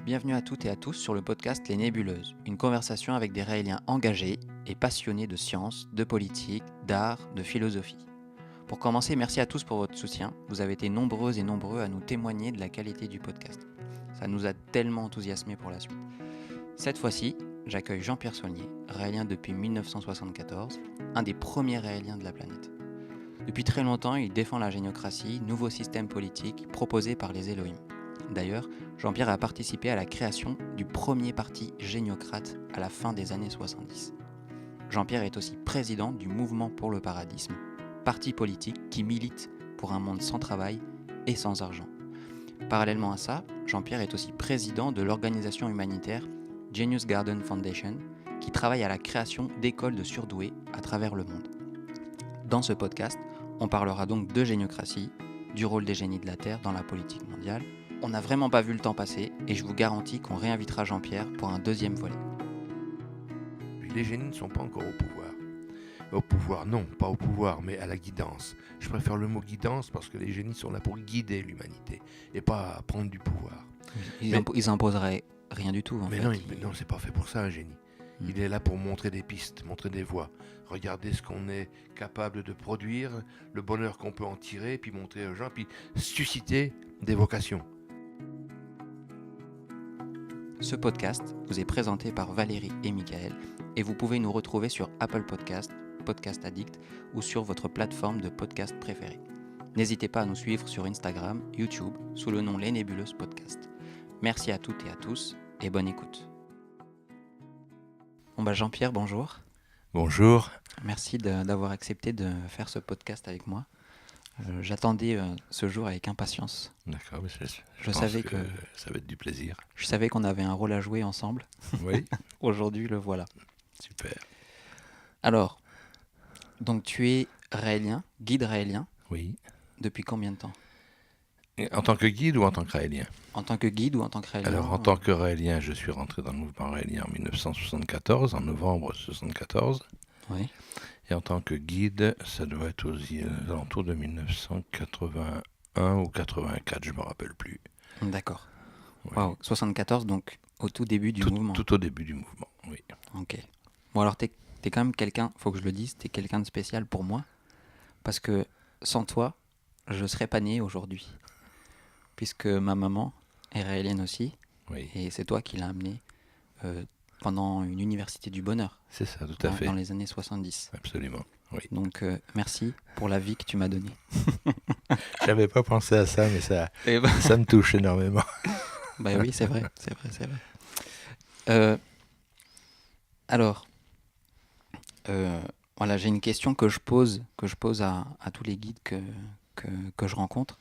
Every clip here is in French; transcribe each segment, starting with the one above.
Bienvenue à toutes et à tous sur le podcast Les Nébuleuses, une conversation avec des Raéliens engagés et passionnés de science, de politique, d'art, de philosophie. Pour commencer, merci à tous pour votre soutien. Vous avez été nombreuses et nombreux à nous témoigner de la qualité du podcast. Ça nous a tellement enthousiasmés pour la suite. Cette fois-ci, j'accueille Jean-Pierre Saulnier, Raélien depuis 1974, un des premiers Raéliens de la planète. Depuis très longtemps, il défend la géniocratie, nouveau système politique proposé par les Elohim. D'ailleurs, Jean-Pierre a participé à la création du premier parti géniocrate à la fin des années 70. Jean-Pierre est aussi président du Mouvement pour le paradisme, parti politique qui milite pour un monde sans travail et sans argent. Parallèlement à ça, Jean-Pierre est aussi président de l'organisation humanitaire Genius Garden Foundation, qui travaille à la création d'écoles de surdoués à travers le monde. Dans ce podcast, on parlera donc de géniocratie, du rôle des génies de la Terre dans la politique mondiale. On n'a vraiment pas vu le temps passer et je vous garantis qu'on réinvitera Jean-Pierre pour un deuxième volet. Les génies ne sont pas encore au pouvoir. Au pouvoir, non, pas au pouvoir, mais à la guidance. Je préfère le mot guidance parce que les génies sont là pour guider l'humanité et pas prendre du pouvoir. Ils imposeraient rien du tout en fait. Non, c'est pas fait pour ça un génie. Il est là pour montrer des pistes, montrer des voies. Regarder ce qu'on est capable de produire, le bonheur qu'on peut en tirer, puis montrer aux gens, puis susciter des vocations. Ce podcast vous est présenté par Valérie et Michael et vous pouvez nous retrouver sur Apple Podcast, Podcast Addict ou sur votre plateforme de podcast préférée. N'hésitez pas à nous suivre sur Instagram, YouTube, sous le nom Les Nébuleuses Podcast. Merci à toutes et à tous et bonne écoute. Jean-Pierre, bonjour. Bonjour. Merci d'avoir accepté de faire ce podcast avec moi. J'attendais ce jour avec impatience. D'accord, mais je savais que ça va être du plaisir. Je savais qu'on avait un rôle à jouer ensemble. Oui. Aujourd'hui, le voilà. Super. Alors, donc tu es raélien, guide raélien. Oui. Depuis combien de temps ? En tant que guide ou en tant que raélien ? En tant que guide ou en tant que raélien ? Alors, en tant que raélien, je suis rentré dans le mouvement raélien en 1974, en novembre 1974. Oui. Et en tant que guide, ça doit être aux alentours de 1981 ou 84, je ne me rappelle plus. D'accord. Oui. Wow, 74, donc au tout début du mouvement. Tout au début du mouvement, oui. Ok. Bon, alors t'es quand même quelqu'un, faut que je le dise, t'es quelqu'un de spécial pour moi, parce que sans toi, je serais pas né aujourd'hui. Puisque ma maman est raélienne aussi, oui. Et c'est toi qui l'as amenée pendant une université du bonheur. C'est ça, tout à fait. Dans les années 70. Absolument, oui. Donc merci pour la vie que tu m'as donnée. J'avais pas pensé à ça, mais ça me touche énormément. Bah oui, c'est vrai. Alors, voilà, j'ai une question que je pose à tous les guides que je rencontre.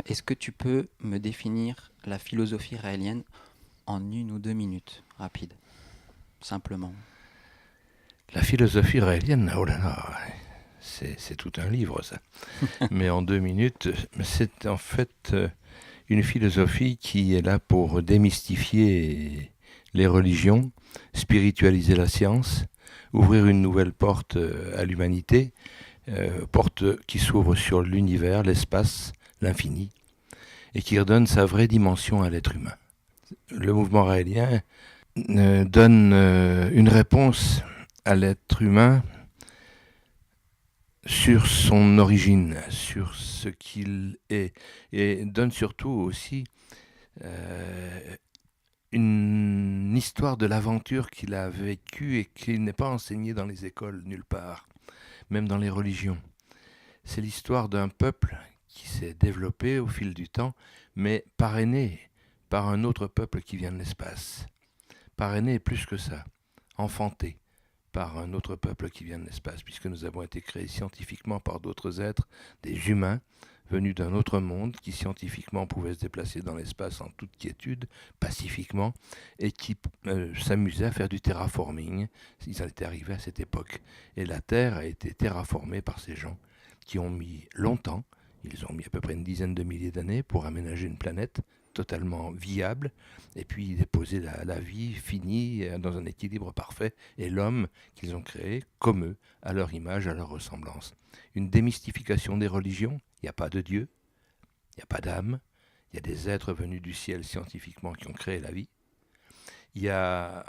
Est-ce que tu peux me définir la philosophie raélienne en 1 ou 2 minutes, rapide, simplement? La philosophie raélienne, oh là là, c'est tout un livre ça. Mais en 2 minutes, c'est en fait une philosophie qui est là pour démystifier les religions, spiritualiser la science, ouvrir une nouvelle porte à l'humanité, porte qui s'ouvre sur l'univers, l'espace, l'infini, et qui redonne sa vraie dimension à l'être humain. Le mouvement raélien donne une réponse à l'être humain sur son origine, sur ce qu'il est, et donne surtout aussi une histoire de l'aventure qu'il a vécue et qui n'est pas enseignée dans les écoles nulle part, même dans les religions. C'est l'histoire d'un peuple qui s'est développé au fil du temps, mais parrainé par un autre peuple qui vient de l'espace. Parrainé plus que ça, enfanté par un autre peuple qui vient de l'espace, puisque nous avons été créés scientifiquement par d'autres êtres, des humains, venus d'un autre monde, qui scientifiquement pouvaient se déplacer dans l'espace en toute quiétude, pacifiquement, et qui s'amusaient à faire du terraforming. Ils en étaient arrivés à cette époque. Et la Terre a été terraformée par ces gens qui ont mis longtemps, ils ont mis à peu près une dizaine de milliers d'années pour aménager une planète totalement viable, et puis déposer la vie finie dans un équilibre parfait, et l'homme qu'ils ont créé comme eux, à leur image, à leur ressemblance. Une démystification des religions, il n'y a pas de Dieu, il n'y a pas d'âme, Il y a des êtres venus du ciel scientifiquement qui ont créé la vie. Il n'y a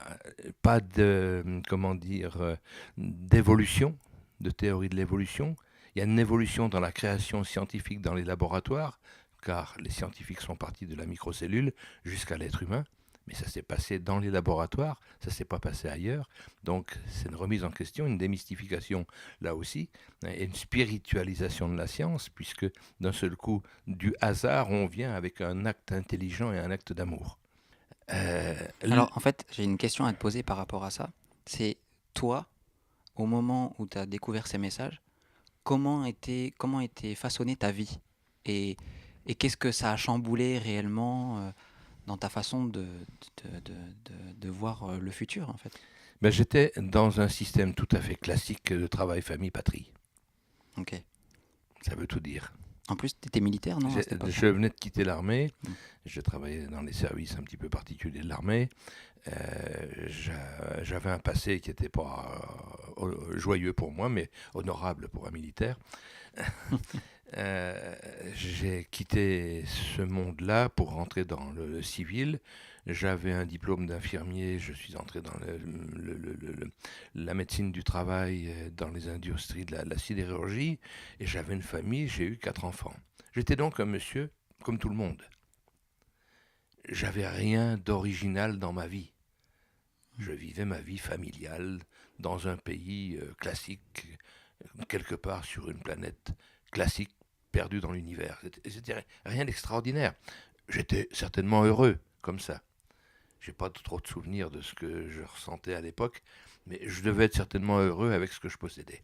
pas de, comment dire, d'évolution, de théorie de l'évolution. Il y a une évolution dans la création scientifique dans les laboratoires, car les scientifiques sont partis de la microcellule jusqu'à l'être humain. Mais ça s'est passé dans les laboratoires, ça ne s'est pas passé ailleurs. Donc c'est une remise en question, une démystification là aussi, et une spiritualisation de la science, puisque d'un seul coup, du hasard, on vient avec un acte intelligent et un acte d'amour. Alors, en fait, j'ai une question à te poser par rapport à ça. C'est toi, au moment où tu as découvert ces messages, comment était façonnée ta vie? Et, et qu'est-ce que ça a chamboulé réellement dans ta façon de voir le futur, en fait? Ben, j'étais dans un système tout à fait classique de travail, famille, patrie. Ok. Ça veut tout dire. En plus, tu étais militaire, non, à cette époque? Je venais de quitter l'armée. Mm. Je travaillais dans les services un petit peu particuliers de l'armée. J'avais un passé qui n'était pas joyeux pour moi, mais honorable pour un militaire. J'ai quitté ce monde-là pour rentrer dans le civil. J'avais un diplôme d'infirmier, je suis entré dans la médecine du travail, dans les industries de la sidérurgie, et j'avais une famille, j'ai eu 4 enfants. J'étais donc un monsieur comme tout le monde. J'avais rien d'original dans ma vie. Je vivais ma vie familiale dans un pays classique, quelque part sur une planète classique, perdue dans l'univers. C'était rien d'extraordinaire. J'étais certainement heureux comme ça. Je n'ai pas trop de souvenirs de ce que je ressentais à l'époque, mais je devais être certainement heureux avec ce que je possédais.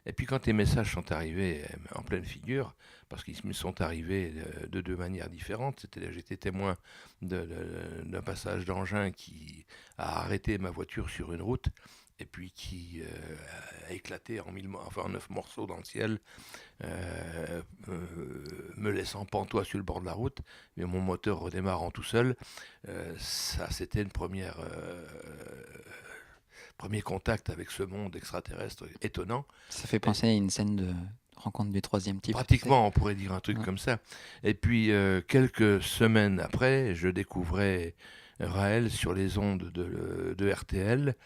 Et puis quand les messages sont arrivés en pleine figure, parce qu'ils me sont arrivés de 2 manières différentes, j'étais témoin d'un passage d'engin qui a arrêté ma voiture sur une route, et puis qui a éclaté en 9 morceaux dans le ciel, me laissant pantois sur le bord de la route, mais mon moteur redémarrant tout seul. Ça, c'était une premier contact avec ce monde extraterrestre étonnant. Ça fait penser à une scène de rencontre du troisième type. Pratiquement, on pourrait dire un truc Ouais. comme ça. Et puis, quelques semaines après, je découvrais Raël sur les ondes de RTL,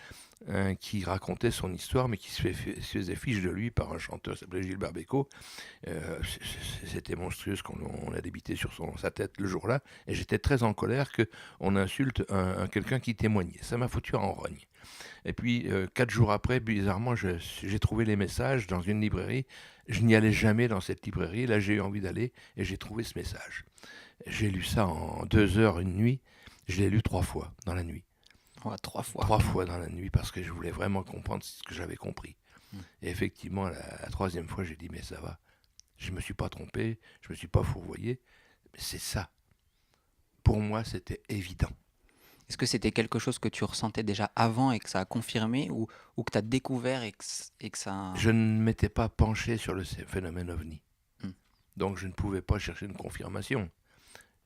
qui racontait son histoire, mais qui se faisait fiche de lui par un chanteur qui s'appelait Gilbert Bécaud. C'était monstrueux ce qu'on a débité sur sa tête le jour-là, et j'étais très en colère qu'on insulte quelqu'un qui témoignait. Ça m'a foutu en rogne. Et puis, 4 jours après, bizarrement, j'ai trouvé les messages dans une librairie. Je n'y allais jamais dans cette librairie. Là, j'ai eu envie d'aller et j'ai trouvé ce message. J'ai lu ça en 2 heures, une nuit. Je l'ai lu 3 fois dans la nuit. Ouais, 3 fois. 3 fois dans la nuit parce que je voulais vraiment comprendre ce que j'avais compris. Et effectivement, la 3e fois, j'ai dit, mais ça va. Je ne me suis pas trompé, je ne me suis pas fourvoyé. Mais c'est ça. Pour moi, c'était évident. Est-ce que c'était quelque chose que tu ressentais déjà avant et que ça a confirmé ou que tu as découvert et que ça... Je ne m'étais pas penché sur le phénomène ovni. Hmm. Donc je ne pouvais pas chercher une confirmation.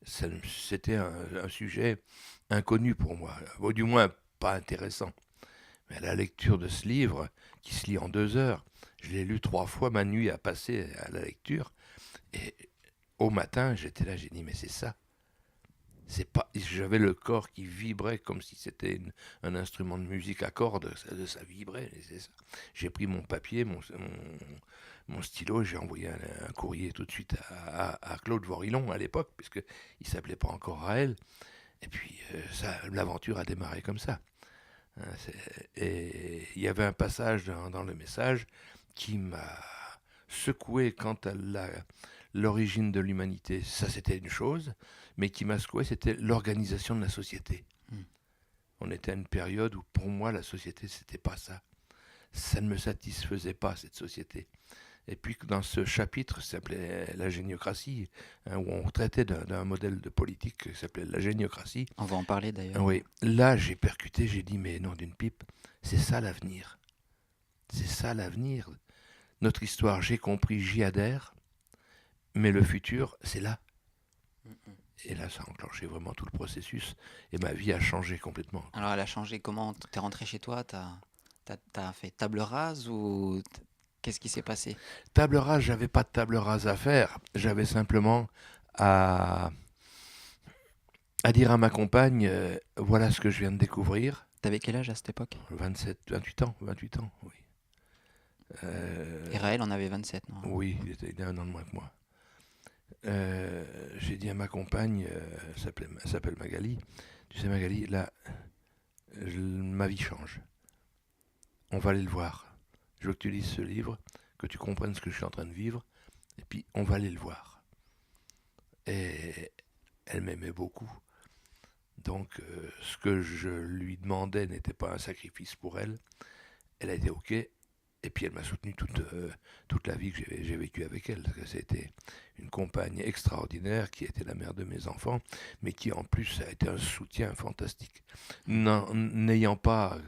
C'était un sujet inconnu pour moi, ou du moins pas intéressant. Mais à la lecture de ce livre, qui se lit en 2 heures, je l'ai lu 3 fois, ma nuit a passé à la lecture, et au matin, j'étais là, j'ai dit, mais c'est ça. J'avais le corps qui vibrait comme si c'était un instrument de musique à cordes, ça vibrait, c'est ça. J'ai pris mon papier, mon stylo, j'ai envoyé un courrier tout de suite à Claude Vorillon à l'époque, puisqu'il ne s'appelait pas encore Raël. Et puis l'aventure a démarré comme ça. Et il y avait un passage dans le message qui m'a secoué quant à l'origine de l'humanité. Ça, c'était une chose, mais qui m'a secoué, c'était l'organisation de la société. On était à une période où, pour moi, la société, c'était pas ça. Ça ne me satisfaisait pas, cette société. Et puis, dans ce chapitre, ça s'appelait la géniocratie, où on traitait d'un modèle de politique qui s'appelait la géniocratie. On va en parler d'ailleurs. Oui, là, j'ai percuté, j'ai dit, mais non, d'une pipe, c'est ça l'avenir. C'est ça l'avenir. Notre histoire, j'ai compris, j'y adhère, mais le futur, c'est là. Et là, ça a enclenché vraiment tout le processus, et ma vie a changé complètement. Alors, elle a changé comment? T'es rentré chez toi, t'as fait table rase ou qu'est-ce qui s'est passé? Table rase, j'avais pas de table rase à faire, j'avais simplement à, à dire à ma compagne, voilà ce que je viens de découvrir. T'avais quel âge à cette époque? 28 ans, oui. Et Raël en avait 27, non? Oui, il a un an de moins que moi. J'ai dit à ma compagne, elle s'appelle Magali, tu sais Magali, là, ma vie change. On va aller le voir. Je veux que tu lises ce livre, que tu comprennes ce que je suis en train de vivre, et puis on va aller le voir. Et elle m'aimait beaucoup. Donc ce que je lui demandais n'était pas un sacrifice pour elle. Elle a été OK. Et puis elle m'a soutenu toute la vie que j'ai vécue avec elle. C'était une compagne extraordinaire qui était la mère de mes enfants, mais qui en plus a été un soutien fantastique. N'ayant pas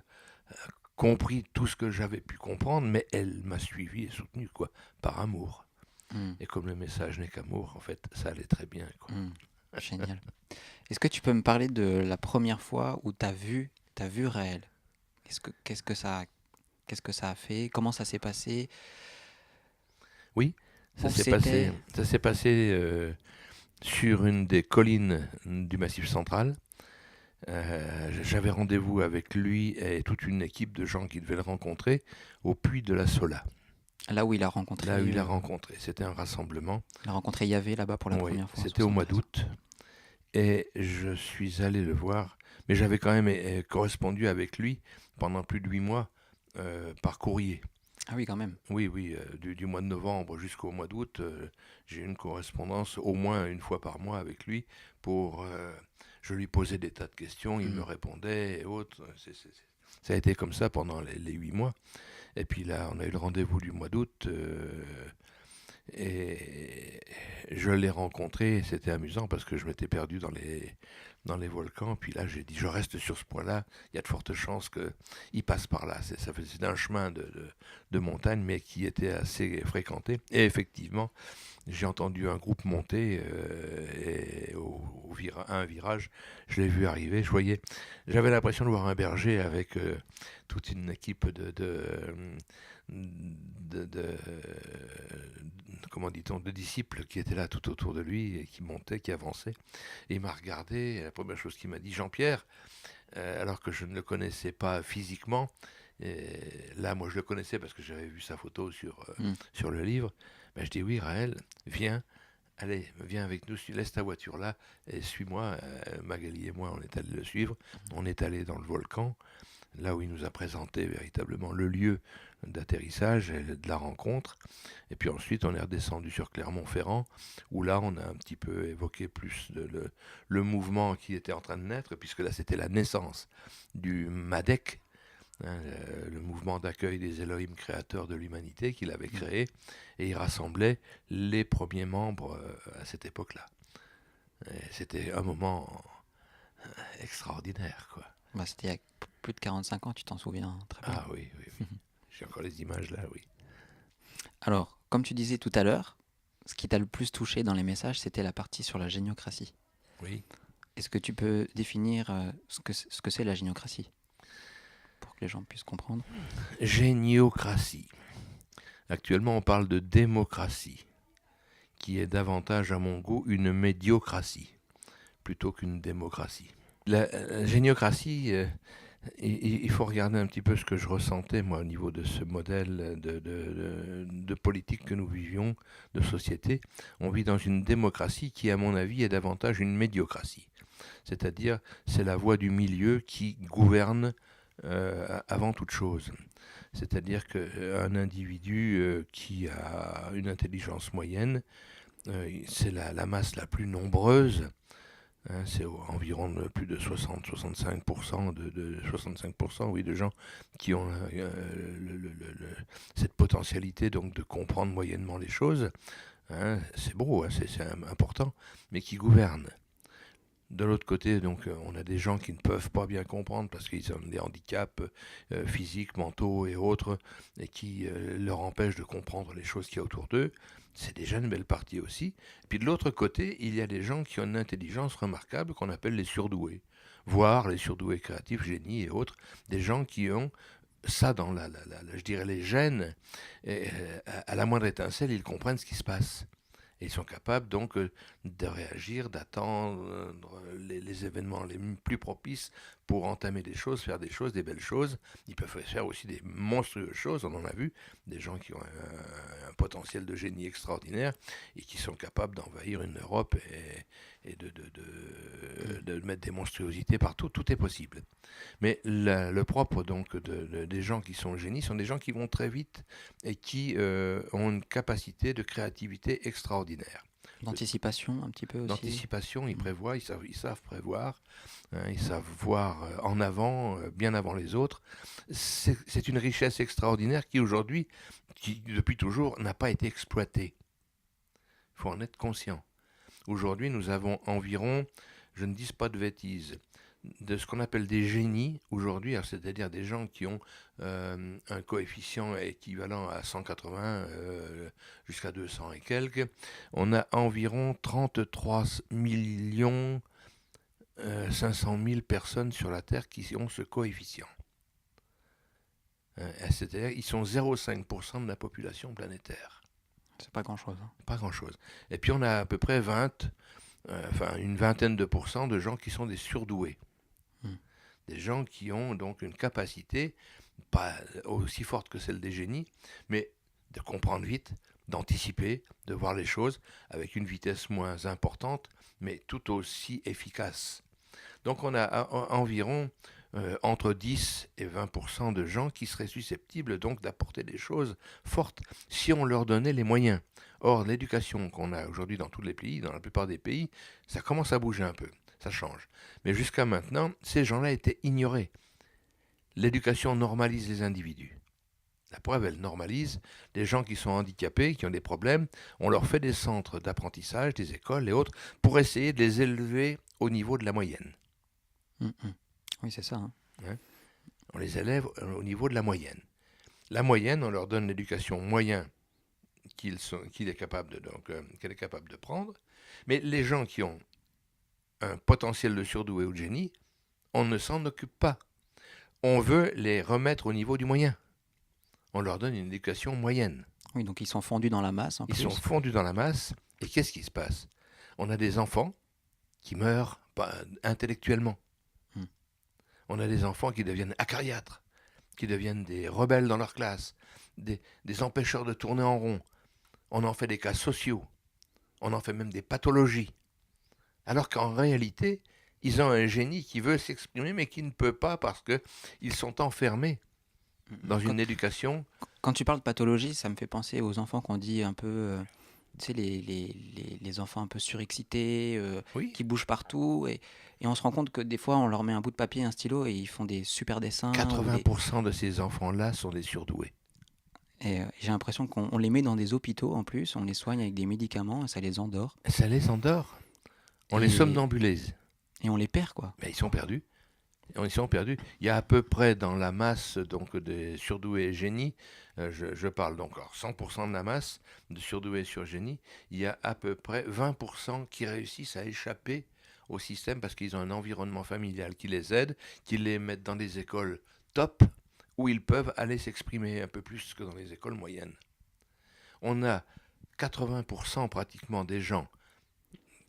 compris tout ce que j'avais pu comprendre, mais elle m'a suivi et soutenu, quoi, par amour. Hmm. Et comme le message n'est qu'amour, en fait, ça allait très bien, quoi. Génial. Est-ce que tu peux me parler de la première fois où t'as vu Raël? Qu'est-ce que ça a fait? Comment ça s'est passé? Oui, Où c'était? ça s'est passé sur une des collines du Massif central. J'avais rendez-vous avec lui et toute une équipe de gens qui devaient le rencontrer au Puy de la Sola. Là où il a rencontré. Là où il a rencontré. C'était un rassemblement. Il a rencontré Yahvé là-bas pour la Oui, première fois. c'était au mois d'août. Et je suis allé le voir. Mais j'avais quand même correspondu avec lui pendant plus de 8 mois par courrier. Ah oui, quand même. Oui, du mois de novembre jusqu'au mois d'août, j'ai eu une correspondance au moins une fois par mois avec lui pour... je lui posais des tas de questions, il me répondait et autres. Ça a été comme ça pendant les 8 mois. Et puis là, on a eu le rendez-vous du mois d'août et je l'ai rencontré. C'était amusant parce que je m'étais perdu dans les volcans. Puis là, j'ai dit, je reste sur ce point-là. Il y a de fortes chances qu'il passe par là. Ça faisait un chemin de montagne, mais qui était assez fréquenté. Et effectivement, j'ai entendu un groupe monter et à un virage, je l'ai vu arriver. J'avais l'impression de voir un berger avec toute une équipe comment dit-on, de disciples qui étaient là tout autour de lui et qui montaient, qui avançaient. Et il m'a regardé. Et la première chose qu'il m'a dit, Jean-Pierre, alors que je ne le connaissais pas physiquement. Et là, moi, je le connaissais parce que j'avais vu sa photo sur le livre. Ben, je dis oui, Raël, viens, allez, viens avec nous, laisse ta voiture là et suis-moi. Magali et moi, on est allés le suivre. On est allé dans le volcan, là où il nous a présenté véritablement le lieu d'atterrissage et de la rencontre. Et puis ensuite, on est redescendu sur Clermont-Ferrand, où là, on a un petit peu évoqué plus le mouvement qui était en train de naître, puisque là, c'était la naissance du MADEC, hein, le mouvement d'accueil des Elohim créateurs de l'humanité qu'il avait créé, et il rassemblait les premiers membres à cette époque-là. Et c'était un moment extraordinaire, quoi. Bah, c'était il y a plus de 45 ans, tu t'en souviens très bien. Ah oui. J'ai encore les images là, oui. Alors, comme tu disais tout à l'heure, ce qui t'a le plus touché dans les messages, c'était la partie sur la géniocratie. Oui. Est-ce que tu peux définir ce que c'est la géniocratie pour que les gens puissent comprendre? Géniocratie. Actuellement, on parle de démocratie, qui est davantage, à mon goût, une médiocratie, plutôt qu'une démocratie. La géniocratie, il faut regarder un petit peu ce que je ressentais, moi, au niveau de ce modèle de politique que nous vivions, de société. On vit dans une démocratie qui, à mon avis, est davantage une médiocratie. C'est-à-dire, c'est la voie du milieu qui gouverne avant toute chose. C'est-à-dire qu'un individu qui a une intelligence moyenne, c'est la masse la plus nombreuse. Hein, c'est environ plus de 60-65% de 65% oui, de gens qui ont cette potentialité donc de comprendre moyennement les choses. Hein, c'est beau, hein, c'est important, mais qui gouvernent. De l'autre côté, donc, on a des gens qui ne peuvent pas bien comprendre parce qu'ils ont des handicaps physiques, mentaux et autres, et qui leur empêchent de comprendre les choses qu'il y a autour d'eux. C'est déjà une belle partie aussi. Puis de l'autre côté, il y a des gens qui ont une intelligence remarquable qu'on appelle les surdoués, voire les surdoués créatifs, génies et autres, des gens qui ont ça dans je dirais les gènes, et à la moindre étincelle, ils comprennent ce qui se passe. Et ils sont capables donc de réagir, d'attendre les événements les plus propices pour entamer des choses, faire des choses, des belles choses. Ils peuvent faire aussi des monstrueuses choses, on en a vu, des gens qui ont un potentiel de génie extraordinaire et qui sont capables d'envahir une Europe et de mettre des monstruosités partout. Tout est possible. Mais le propre donc des gens qui sont génies sont des gens qui vont très vite et qui ont une capacité de créativité extraordinaire. D'anticipation un petit peu aussi. D'anticipation, ils prévoient, ils savent prévoir, hein, ils savent voir en avant, bien avant les autres. C'est une richesse extraordinaire qui aujourd'hui, qui depuis toujours, n'a pas été exploitée. Il faut en être conscient. Aujourd'hui, nous avons environ, je ne dis pas de bêtises, de ce qu'on appelle des génies aujourd'hui, c'est-à-dire des gens qui ont un coefficient équivalent à 180 jusqu'à 200 et quelques. On a environ 33 millions 500 000 personnes sur la Terre qui ont ce coefficient. C'est-à-dire qu'ils sont 0,5% de la population planétaire. C'est pas grand-chose. Hein. Pas grand-chose. Et puis on a à peu près une vingtaine de pourcents de gens qui sont des surdoués. Des gens qui ont donc une capacité, pas aussi forte que celle des génies, mais de comprendre vite, d'anticiper, de voir les choses avec une vitesse moins importante, mais tout aussi efficace. Donc on a environ entre 10 et 20% de gens qui seraient susceptibles donc d'apporter des choses fortes si on leur donnait les moyens. Or, l'éducation qu'on a aujourd'hui dans tous les pays, dans la plupart des pays, ça commence à bouger un peu, ça change. Mais jusqu'à maintenant, ces gens-là étaient ignorés. L'éducation normalise les individus. La preuve, elle normalise les gens qui sont handicapés, qui ont des problèmes. On leur fait des centres d'apprentissage, des écoles et autres, pour essayer de les élever au niveau de la moyenne. Oui, c'est ça. Hein. On les élève au niveau de la moyenne. La moyenne, on leur donne l'éducation moyenne qu'elle est capable de prendre. Mais les gens qui ont un potentiel de surdoué ou de génie, on ne s'en occupe pas. On veut les remettre au niveau du moyen. On leur donne une éducation moyenne. Oui, donc ils sont fondus dans la masse. Ils sont fondus dans la masse. Et qu'est-ce qui se passe? On a des enfants qui meurent intellectuellement. On a des enfants qui deviennent acariâtres, qui deviennent des rebelles dans leur classe, des empêcheurs de tourner en rond. On en fait des cas sociaux. On en fait même des pathologies. Alors qu'en réalité, ils ont un génie qui veut s'exprimer mais qui ne peut pas parce qu'ils sont enfermés dans une éducation. Quand tu parles de pathologie, ça me fait penser aux enfants qu'on dit un peu, tu sais, les enfants un peu surexcités, Oui. qui bougent partout. Et on se rend compte que des fois, on leur met un bout de papier, un stylo, et ils font des super dessins. 80% de ces enfants-là sont des surdoués. Et j'ai l'impression qu'on les met dans des hôpitaux en plus, on les soigne avec des médicaments, et ça les endort. Ça les endort. On les somnambulise. Et on les perd, quoi. Mais ils sont perdus. Ils sont perdus. Il y a à peu près dans la masse donc, des surdoués et génies, je parle donc alors 100% de la masse de surdoués et surgénies, il y a à peu près 20% qui réussissent à échapper au système parce qu'ils ont un environnement familial qui les aide, qui les met dans des écoles top où ils peuvent aller s'exprimer un peu plus que dans les écoles moyennes. On a 80% pratiquement des gens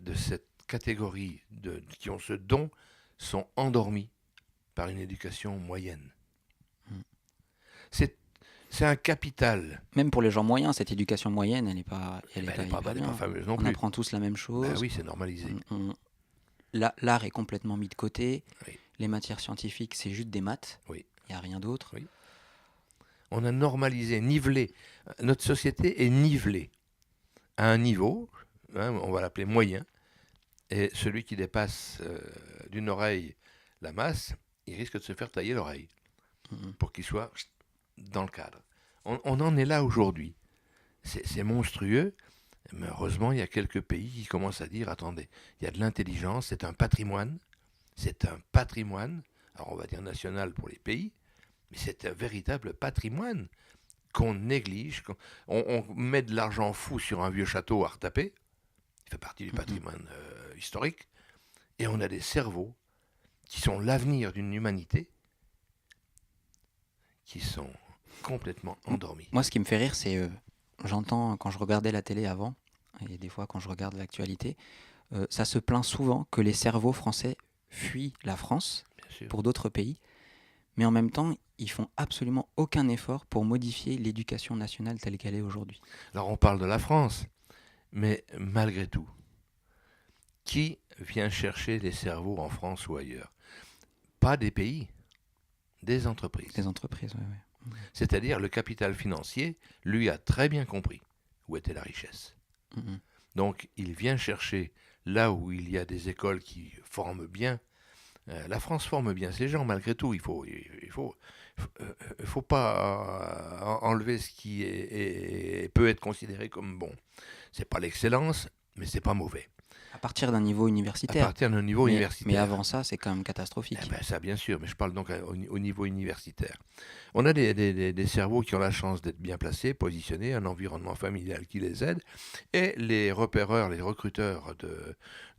de cette catégorie qui ont ce don sont endormis par une éducation moyenne. C'est un capital. Même pour les gens moyens, cette éducation moyenne, elle n'est pas fameuse non plus. On apprend tous la même chose. Oui, c'est normalisé. L'art est complètement mis de côté. Oui. Les matières scientifiques, c'est juste des maths. Oui. Il n'y a rien d'autre. Oui. On a normalisé, nivelé. Notre société est nivelée à un niveau, on va l'appeler moyen, et celui qui dépasse d'une oreille la masse, il risque de se faire tailler l'oreille pour qu'il soit dans le cadre. On en est là aujourd'hui. C'est monstrueux, mais heureusement, il y a quelques pays qui commencent à dire, attendez, il y a de l'intelligence, c'est un patrimoine, alors on va dire national pour les pays, mais c'est un véritable patrimoine qu'on néglige, on met de l'argent fou sur un vieux château à retaper, il fait partie du patrimoine historique, et on a des cerveaux qui sont l'avenir d'une humanité, qui sont complètement endormis. Moi, ce qui me fait rire, c'est, j'entends, quand je regardais la télé avant, et des fois quand je regarde l'actualité, ça se plaint souvent que les cerveaux français fuient la France Bien sûr. pour d'autres pays, mais en même temps, ils font absolument aucun effort pour modifier l'éducation nationale telle qu'elle est aujourd'hui. Alors on parle de la France, mais malgré tout, qui vient chercher les cerveaux en France ou ailleurs? Pas des pays, des entreprises. Les entreprises, oui. C'est-à-dire le capital financier, lui, a très bien compris où était la richesse. Mhm. Donc il vient chercher là où il y a des écoles qui forment bien. La France forme bien ses gens malgré tout. Il faut pas enlever ce qui peut être considéré comme bon. C'est pas l'excellence, mais c'est pas mauvais. À partir d'un niveau À universitaire. partir d'un niveau Mais universitaire. avant ça, c'est quand même catastrophique. Eh ben, ça, bien sûr, mais je parle donc au niveau universitaire. On a des cerveaux qui ont la chance d'être bien placés, positionnés, un environnement familial qui les aide, et les repéreurs, les recruteurs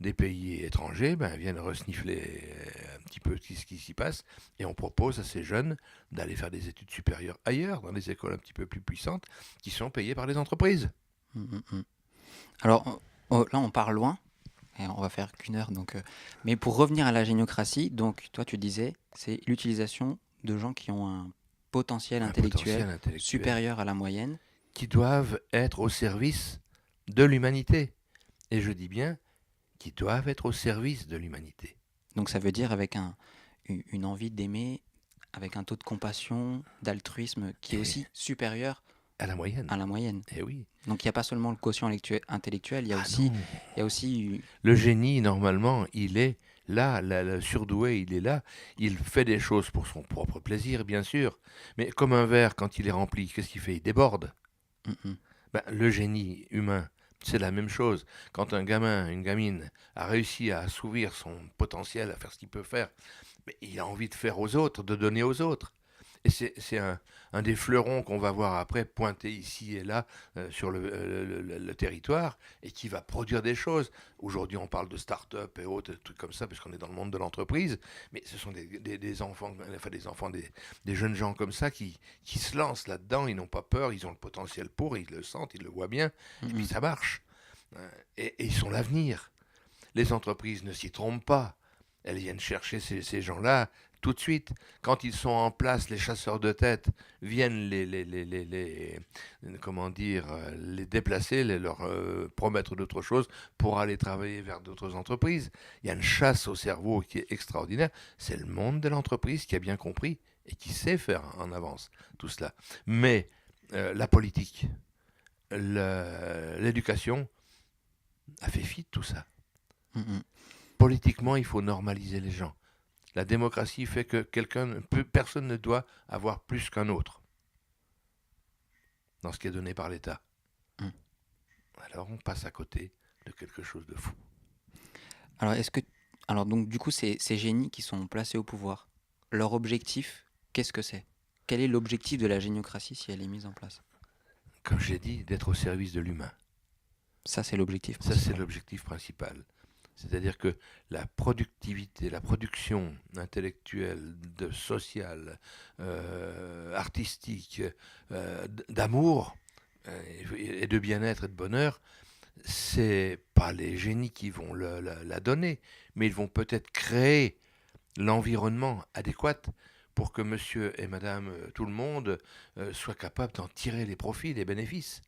des pays étrangers viennent resnifler un petit peu ce qui s'y passe, et on propose à ces jeunes d'aller faire des études supérieures ailleurs, dans des écoles un petit peu plus puissantes, qui sont payées par les entreprises. Alors là, on part loin. Et on va faire qu'une heure. Mais pour revenir à la géniocratie, donc toi tu disais, c'est l'utilisation de gens qui ont un potentiel intellectuel supérieur à la moyenne. Qui doivent être au service de l'humanité. Et je dis bien, qui doivent être au service de l'humanité. Donc ça veut dire avec une envie d'aimer, avec un taux de compassion, d'altruisme qui est aussi supérieur à la moyenne. Eh oui. Donc il n'y a pas seulement le quotient intellectuel, il y a aussi... Le génie, normalement, il est là, le surdoué, il est là. Il fait des choses pour son propre plaisir, bien sûr. Mais comme un verre, quand il est rempli, qu'est-ce qu'il fait? Il déborde. Le génie humain, c'est la même chose. Quand un gamin, une gamine a réussi à assouvir son potentiel, à faire ce qu'il peut faire, mais il a envie de faire aux autres, de donner aux autres. Et c'est un des fleurons qu'on va voir après pointer ici et là sur le territoire et qui va produire des choses. Aujourd'hui, on parle de start-up et autres trucs comme ça parce qu'on est dans le monde de l'entreprise, mais ce sont des enfants, des jeunes gens comme ça qui se lancent là-dedans, ils n'ont pas peur, ils ont le potentiel pour, ils le sentent, ils le voient bien, et puis ça marche. Et ils sont l'avenir. Les entreprises ne s'y trompent pas. Elles viennent chercher ces gens-là tout de suite. Quand ils sont en place, les chasseurs de tête viennent les déplacer, leur promettre d'autres choses pour aller travailler vers d'autres entreprises. Il y a une chasse au cerveau qui est extraordinaire. C'est le monde de l'entreprise qui a bien compris et qui sait faire en avance tout cela. Mais la politique, l'éducation a fait fi de tout ça. Politiquement, il faut normaliser les gens. La démocratie fait que personne ne doit avoir plus qu'un autre dans ce qui est donné par l'État. Alors on passe à côté de quelque chose de fou. Alors donc du coup, ces génies qui sont placés au pouvoir, leur objectif, qu'est-ce que c'est? Quel est l'objectif de la géniocratie si elle est mise en place? Comme j'ai dit, d'être au service de l'humain. Ça, c'est l'objectif principal. Ça, c'est l'objectif principal. C'est-à-dire que la productivité, la production intellectuelle, sociale, artistique, d'amour et de bien-être et de bonheur, c'est pas les génies qui vont la donner, mais ils vont peut-être créer l'environnement adéquat pour que monsieur et madame tout le monde soient capables d'en tirer les profits, les bénéfices.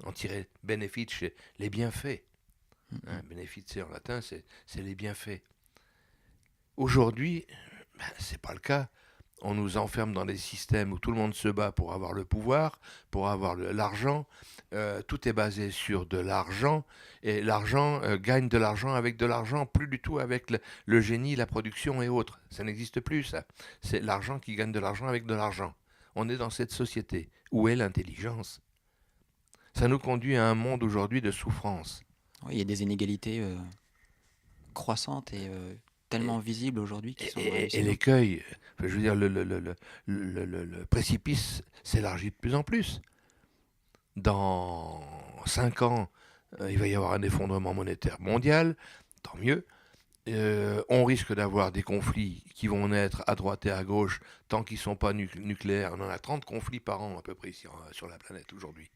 En tirer bénéfice, les bienfaits. Bénéfice en latin, c'est les bienfaits. Aujourd'hui, c'est pas le cas. On nous enferme dans des systèmes où tout le monde se bat pour avoir le pouvoir, pour avoir l'argent. Tout est basé sur de l'argent. Et l'argent gagne de l'argent avec de l'argent, plus du tout avec le génie, la production et autres. Ça n'existe plus, ça. C'est l'argent qui gagne de l'argent avec de l'argent. On est dans cette société. Où est l'intelligence? Ça nous conduit à un monde aujourd'hui de souffrance. Oui, il y a des inégalités croissantes et tellement visibles aujourd'hui qui sont et l'écueil, je veux dire, le précipice s'élargit de plus en plus. Dans 5 ans, il va y avoir un effondrement monétaire mondial, tant mieux. On risque d'avoir des conflits qui vont naître à droite et à gauche tant qu'ils ne sont pas nucléaires. On en a 30 conflits par an à peu près ici, sur la planète aujourd'hui.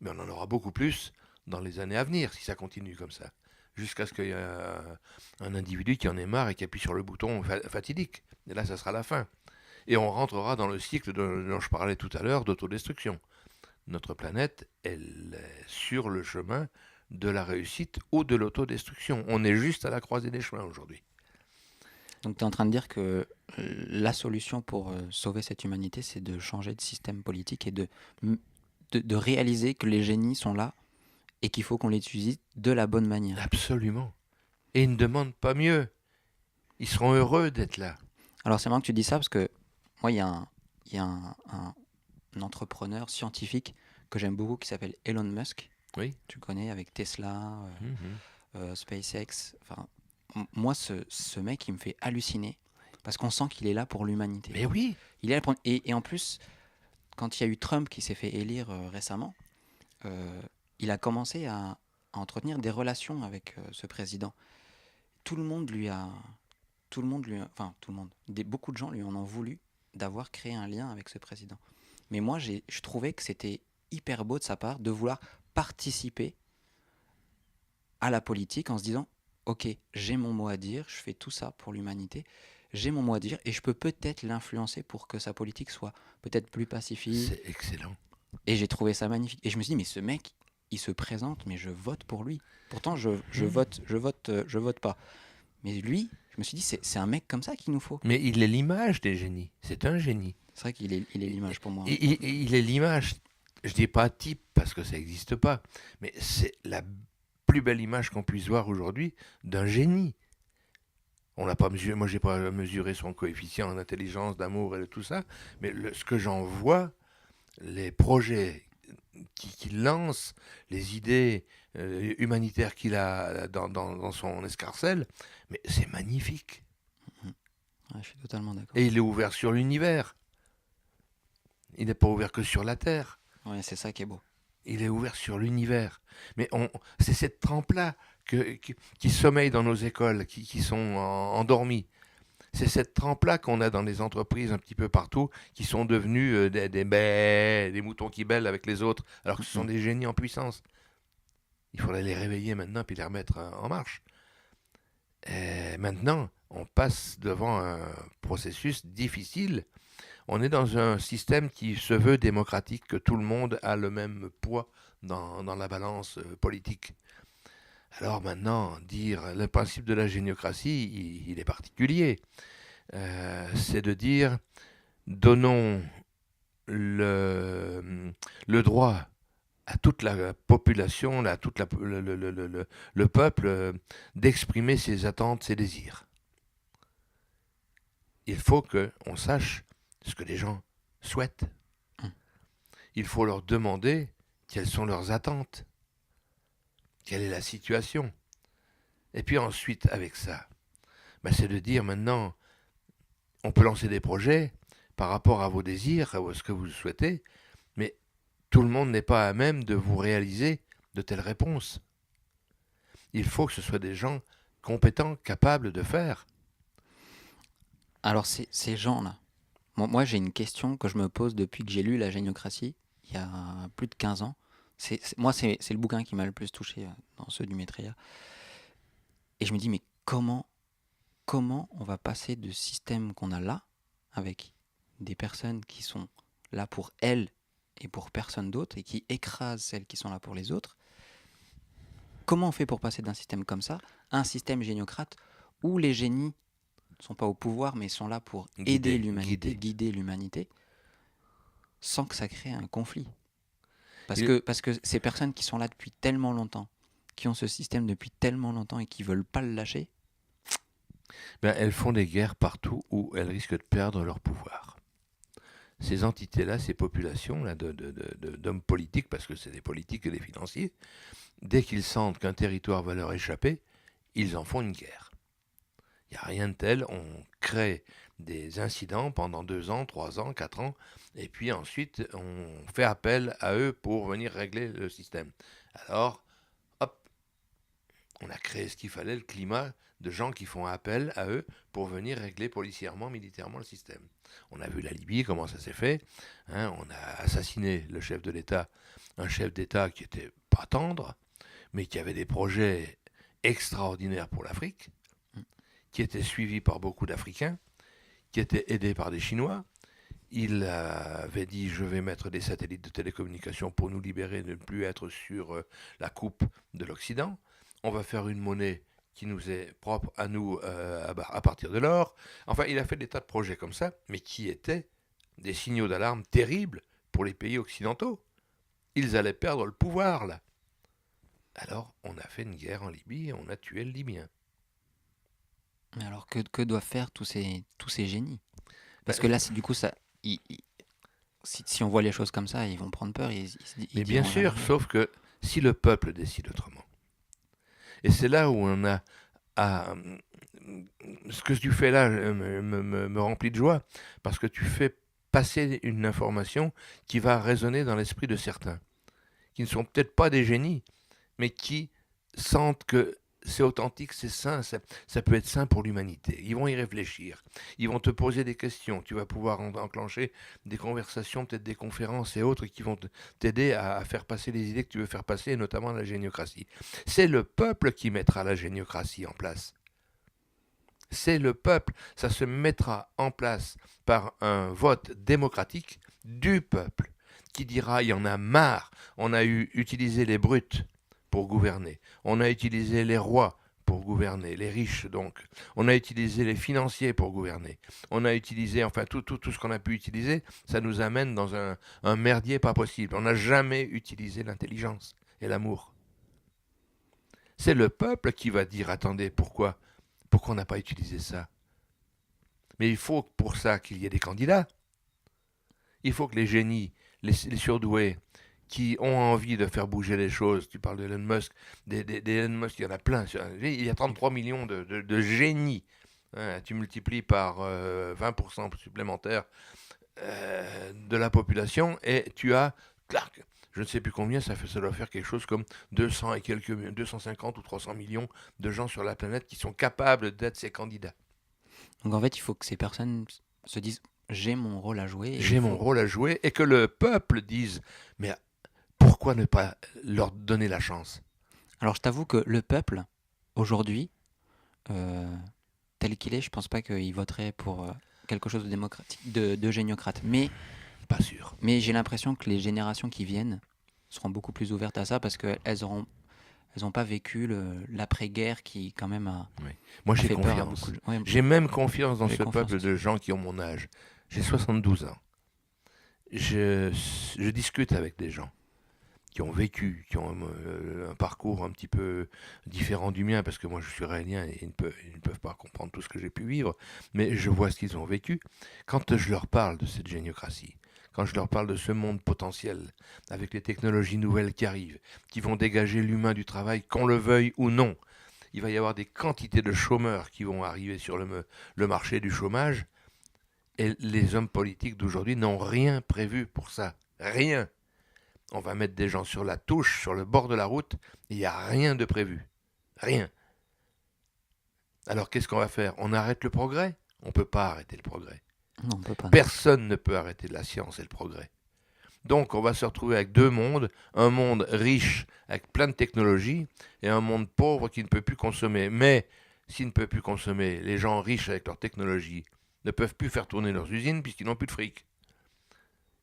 Mais on en aura beaucoup plus dans les années à venir, si ça continue comme ça. Jusqu'à ce qu'il y ait un individu qui en ait marre et qui appuie sur le bouton fatidique. Et là, ça sera la fin. Et on rentrera dans le cycle dont je parlais tout à l'heure d'autodestruction. Notre planète, elle est sur le chemin de la réussite ou de l'autodestruction. On est juste à la croisée des chemins aujourd'hui. Donc tu es en train de dire que la solution pour sauver cette humanité, c'est de changer de système politique et de réaliser que les génies sont là et qu'il faut qu'on les utilise de la bonne manière. Absolument. Et ils ne demandent pas mieux. Ils seront heureux d'être là. Alors c'est marrant que tu dis ça parce que moi, il y a un entrepreneur scientifique que j'aime beaucoup qui s'appelle Elon Musk. Oui. Tu le connais avec Tesla, SpaceX. Enfin, moi, ce mec, il me fait halluciner parce qu'on sent qu'il est là pour l'humanité. Mais oui. Il est là pour... et en plus, quand il y a eu Trump qui s'est fait élire récemment, il a commencé à entretenir des relations avec ce président. Tout le monde, beaucoup de gens lui en ont voulu d'avoir créé un lien avec ce président. Mais moi, je trouvais que c'était hyper beau de sa part de vouloir participer à la politique en se disant « Ok, j'ai mon mot à dire, je fais tout ça pour l'humanité, j'ai mon mot à dire et je peux peut-être l'influencer pour que sa politique soit peut-être plus pacifique. » C'est excellent. Et j'ai trouvé ça magnifique. Et je me suis dit « Mais ce mec, il se présente, mais je vote pour lui. Pourtant, je vote pas. » Mais lui, je me suis dit, c'est un mec comme ça qu'il nous faut. Mais il est l'image des génies. C'est un génie. C'est vrai qu'il est l'image pour moi. Il est l'image, je dis pas type parce que ça n'existe pas, mais c'est la plus belle image qu'on puisse voir aujourd'hui d'un génie. On n'a pas mesuré, moi j'ai pas mesuré son coefficient en intelligence, d'amour et tout ça, mais ce que j'en vois, les projets qu'il lance, les idées humanitaires qu'il a dans son escarcelle, mais c'est magnifique. Ouais, je suis totalement d'accord. Et il est ouvert sur l'univers. Il n'est pas ouvert que sur la Terre. Ouais, c'est ça qui est beau. Il est ouvert sur l'univers. Mais c'est cette trempe-là qui sommeille dans nos écoles, qui sont endormies. C'est cette trempe-là qu'on a dans les entreprises un petit peu partout, qui sont devenus des moutons qui bêlent avec les autres, alors que ce sont des génies en puissance. Il faudrait les réveiller maintenant puis les remettre en marche. Et maintenant, on passe devant un processus difficile. On est dans un système qui se veut démocratique, que tout le monde a le même poids dans la balance politique. Alors maintenant, dire le principe de la géniocratie, il est particulier. C'est de dire, donnons le droit à toute la population, à tout le peuple, d'exprimer ses attentes, ses désirs. Il faut qu'on sache ce que les gens souhaitent. Il faut leur demander quelles sont leurs attentes, quelle est la situation. Et puis ensuite, avec ça, c'est de dire maintenant, on peut lancer des projets par rapport à vos désirs, à ce que vous souhaitez, mais tout le monde n'est pas à même de vous réaliser de telles réponses. Il faut que ce soit des gens compétents, capables de faire. Alors, ces gens-là, moi j'ai une question que je me pose depuis que j'ai lu La Géniocratie, il y a plus de 15 ans. Moi, c'est le bouquin qui m'a le plus touché dans ceux du Maitreya. Et je me dis, mais comment on va passer de système qu'on a là, avec des personnes qui sont là pour elles et pour personne d'autre, et qui écrasent celles qui sont là pour les autres. Comment on fait pour passer d'un système comme ça à un système géniocrate où les génies ne sont pas au pouvoir, mais sont là pour aider l'humanité, guider l'humanité, sans que ça crée un conflit. Parce que ces personnes qui sont là depuis tellement longtemps, qui ont ce système depuis tellement longtemps et qui ne veulent pas le lâcher, elles font des guerres partout où elles risquent de perdre leur pouvoir. Ces entités-là, ces populations-là d'hommes politiques, parce que c'est des politiques et des financiers, dès qu'ils sentent qu'un territoire va leur échapper, ils en font une guerre. Il n'y a rien de tel, on crée des incidents pendant 2 ans, 3 ans, 4 ans, et puis ensuite on fait appel à eux pour venir régler le système. Alors, hop, on a créé ce qu'il fallait, le climat de gens qui font appel à eux pour venir régler policièrement, militairement le système. On a vu la Libye, comment ça s'est fait. On a assassiné le chef de l'État, un chef d'État qui était pas tendre. mais qui avait des projets extraordinaires pour l'Afrique, qui étaient suivis par beaucoup d'Africains, qui étaient aidés par des Chinois. Il avait dit, je vais mettre des satellites de télécommunication pour nous libérer de ne plus être sur la coupe de l'Occident. On va faire une monnaie qui nous est propre à nous à partir de l'or. Enfin, il a fait des tas de projets comme ça, mais qui étaient des signaux d'alarme terribles pour les pays occidentaux. Ils allaient perdre le pouvoir, là. Alors, on a fait une guerre en Libye et on a tué le Libyen. Mais alors que doivent faire tous ces génies? Parce Ben, que là, du coup, si on voit les choses comme ça, ils vont prendre peur, ils mais bien diront jamais sûr, rien. sauf que si le peuple décide autrement, et c'est là où on a à... Ce que tu fais là me remplit de joie, parce que tu fais passer une information qui va résonner dans l'esprit de certains, qui ne sont peut-être pas des génies, mais qui sentent que c'est authentique, c'est sain, ça peut être sain pour l'humanité. Ils vont y réfléchir, ils vont te poser des questions, tu vas pouvoir enclencher des conversations, peut-être des conférences et autres qui vont t'aider à faire passer les idées que tu veux faire passer, et notamment la géniocratie. C'est le peuple qui mettra la géniocratie en place. C'est le peuple, ça se mettra en place par un vote démocratique du peuple qui dira il y en a marre, on a utilisé les brutes pour gouverner, on a utilisé les rois pour gouverner, les riches donc, on a utilisé les financiers pour gouverner, on a utilisé, enfin tout ce qu'on a pu utiliser, ça nous amène dans un merdier pas possible. On n'a jamais utilisé l'intelligence et l'amour. C'est le peuple qui va dire attendez, pourquoi on n'a pas utilisé ça? Mais il faut pour ça qu'il y ait des candidats. Il faut que les génies, les surdoués, qui ont envie de faire bouger les choses, tu parles d'Elon Musk, d'Elon Musk, il y en a plein. Il y a 33 millions de génies. Hein, tu multiplies par 20% supplémentaire de la population et tu as, clac, je ne sais plus combien, ça doit faire quelque chose comme 250 ou 300 millions de gens sur la planète qui sont capables d'être ces candidats. Donc en fait, il faut que ces personnes se disent j'ai mon rôle à jouer et il J'ai mon faut. rôle à jouer et que le peuple dise mais pourquoi ne pas leur donner la chance? Alors je t'avoue que le peuple, aujourd'hui, euh, tel qu'il est, je pense pas qu'il voterait pour quelque chose de démocratique, de géniocrate. Pas sûr. Mais j'ai l'impression que les générations qui viennent seront beaucoup plus ouvertes à ça parce qu'elles elles ont pas vécu l'après-guerre qui quand même Oui. Moi a j'ai fait peur à beaucoup confiance. de gens. Ouais, J'ai même confiance dans j'ai ce confiance peuple aussi. de gens qui ont mon âge. J'ai 72 ans. Je discute avec des gens qui ont vécu, qui ont un parcours un petit peu différent du mien, parce que moi je suis raélien et ils ne peuvent pas comprendre tout ce que j'ai pu vivre, mais je vois ce qu'ils ont vécu. Quand je leur parle de cette géniocratie, quand je leur parle de ce monde potentiel, avec les technologies nouvelles qui arrivent, qui vont dégager l'humain du travail, qu'on le veuille ou non, il va y avoir des quantités de chômeurs qui vont arriver sur le marché du chômage, et les hommes politiques d'aujourd'hui n'ont rien prévu pour ça. Rien. On va mettre des gens sur la touche, sur le bord de la route, il n'y a rien de prévu. Rien. Alors qu'est-ce qu'on va faire? On arrête le progrès? On ne peut pas arrêter le progrès. Non, on peut pas. Non. Personne ne peut arrêter la science et le progrès. Donc on va se retrouver avec deux mondes, un monde riche avec plein de technologies et un monde pauvre qui ne peut plus consommer. Mais s'il ne peut plus consommer, les gens riches avec leur technologie ne peuvent plus faire tourner leurs usines puisqu'ils n'ont plus de fric.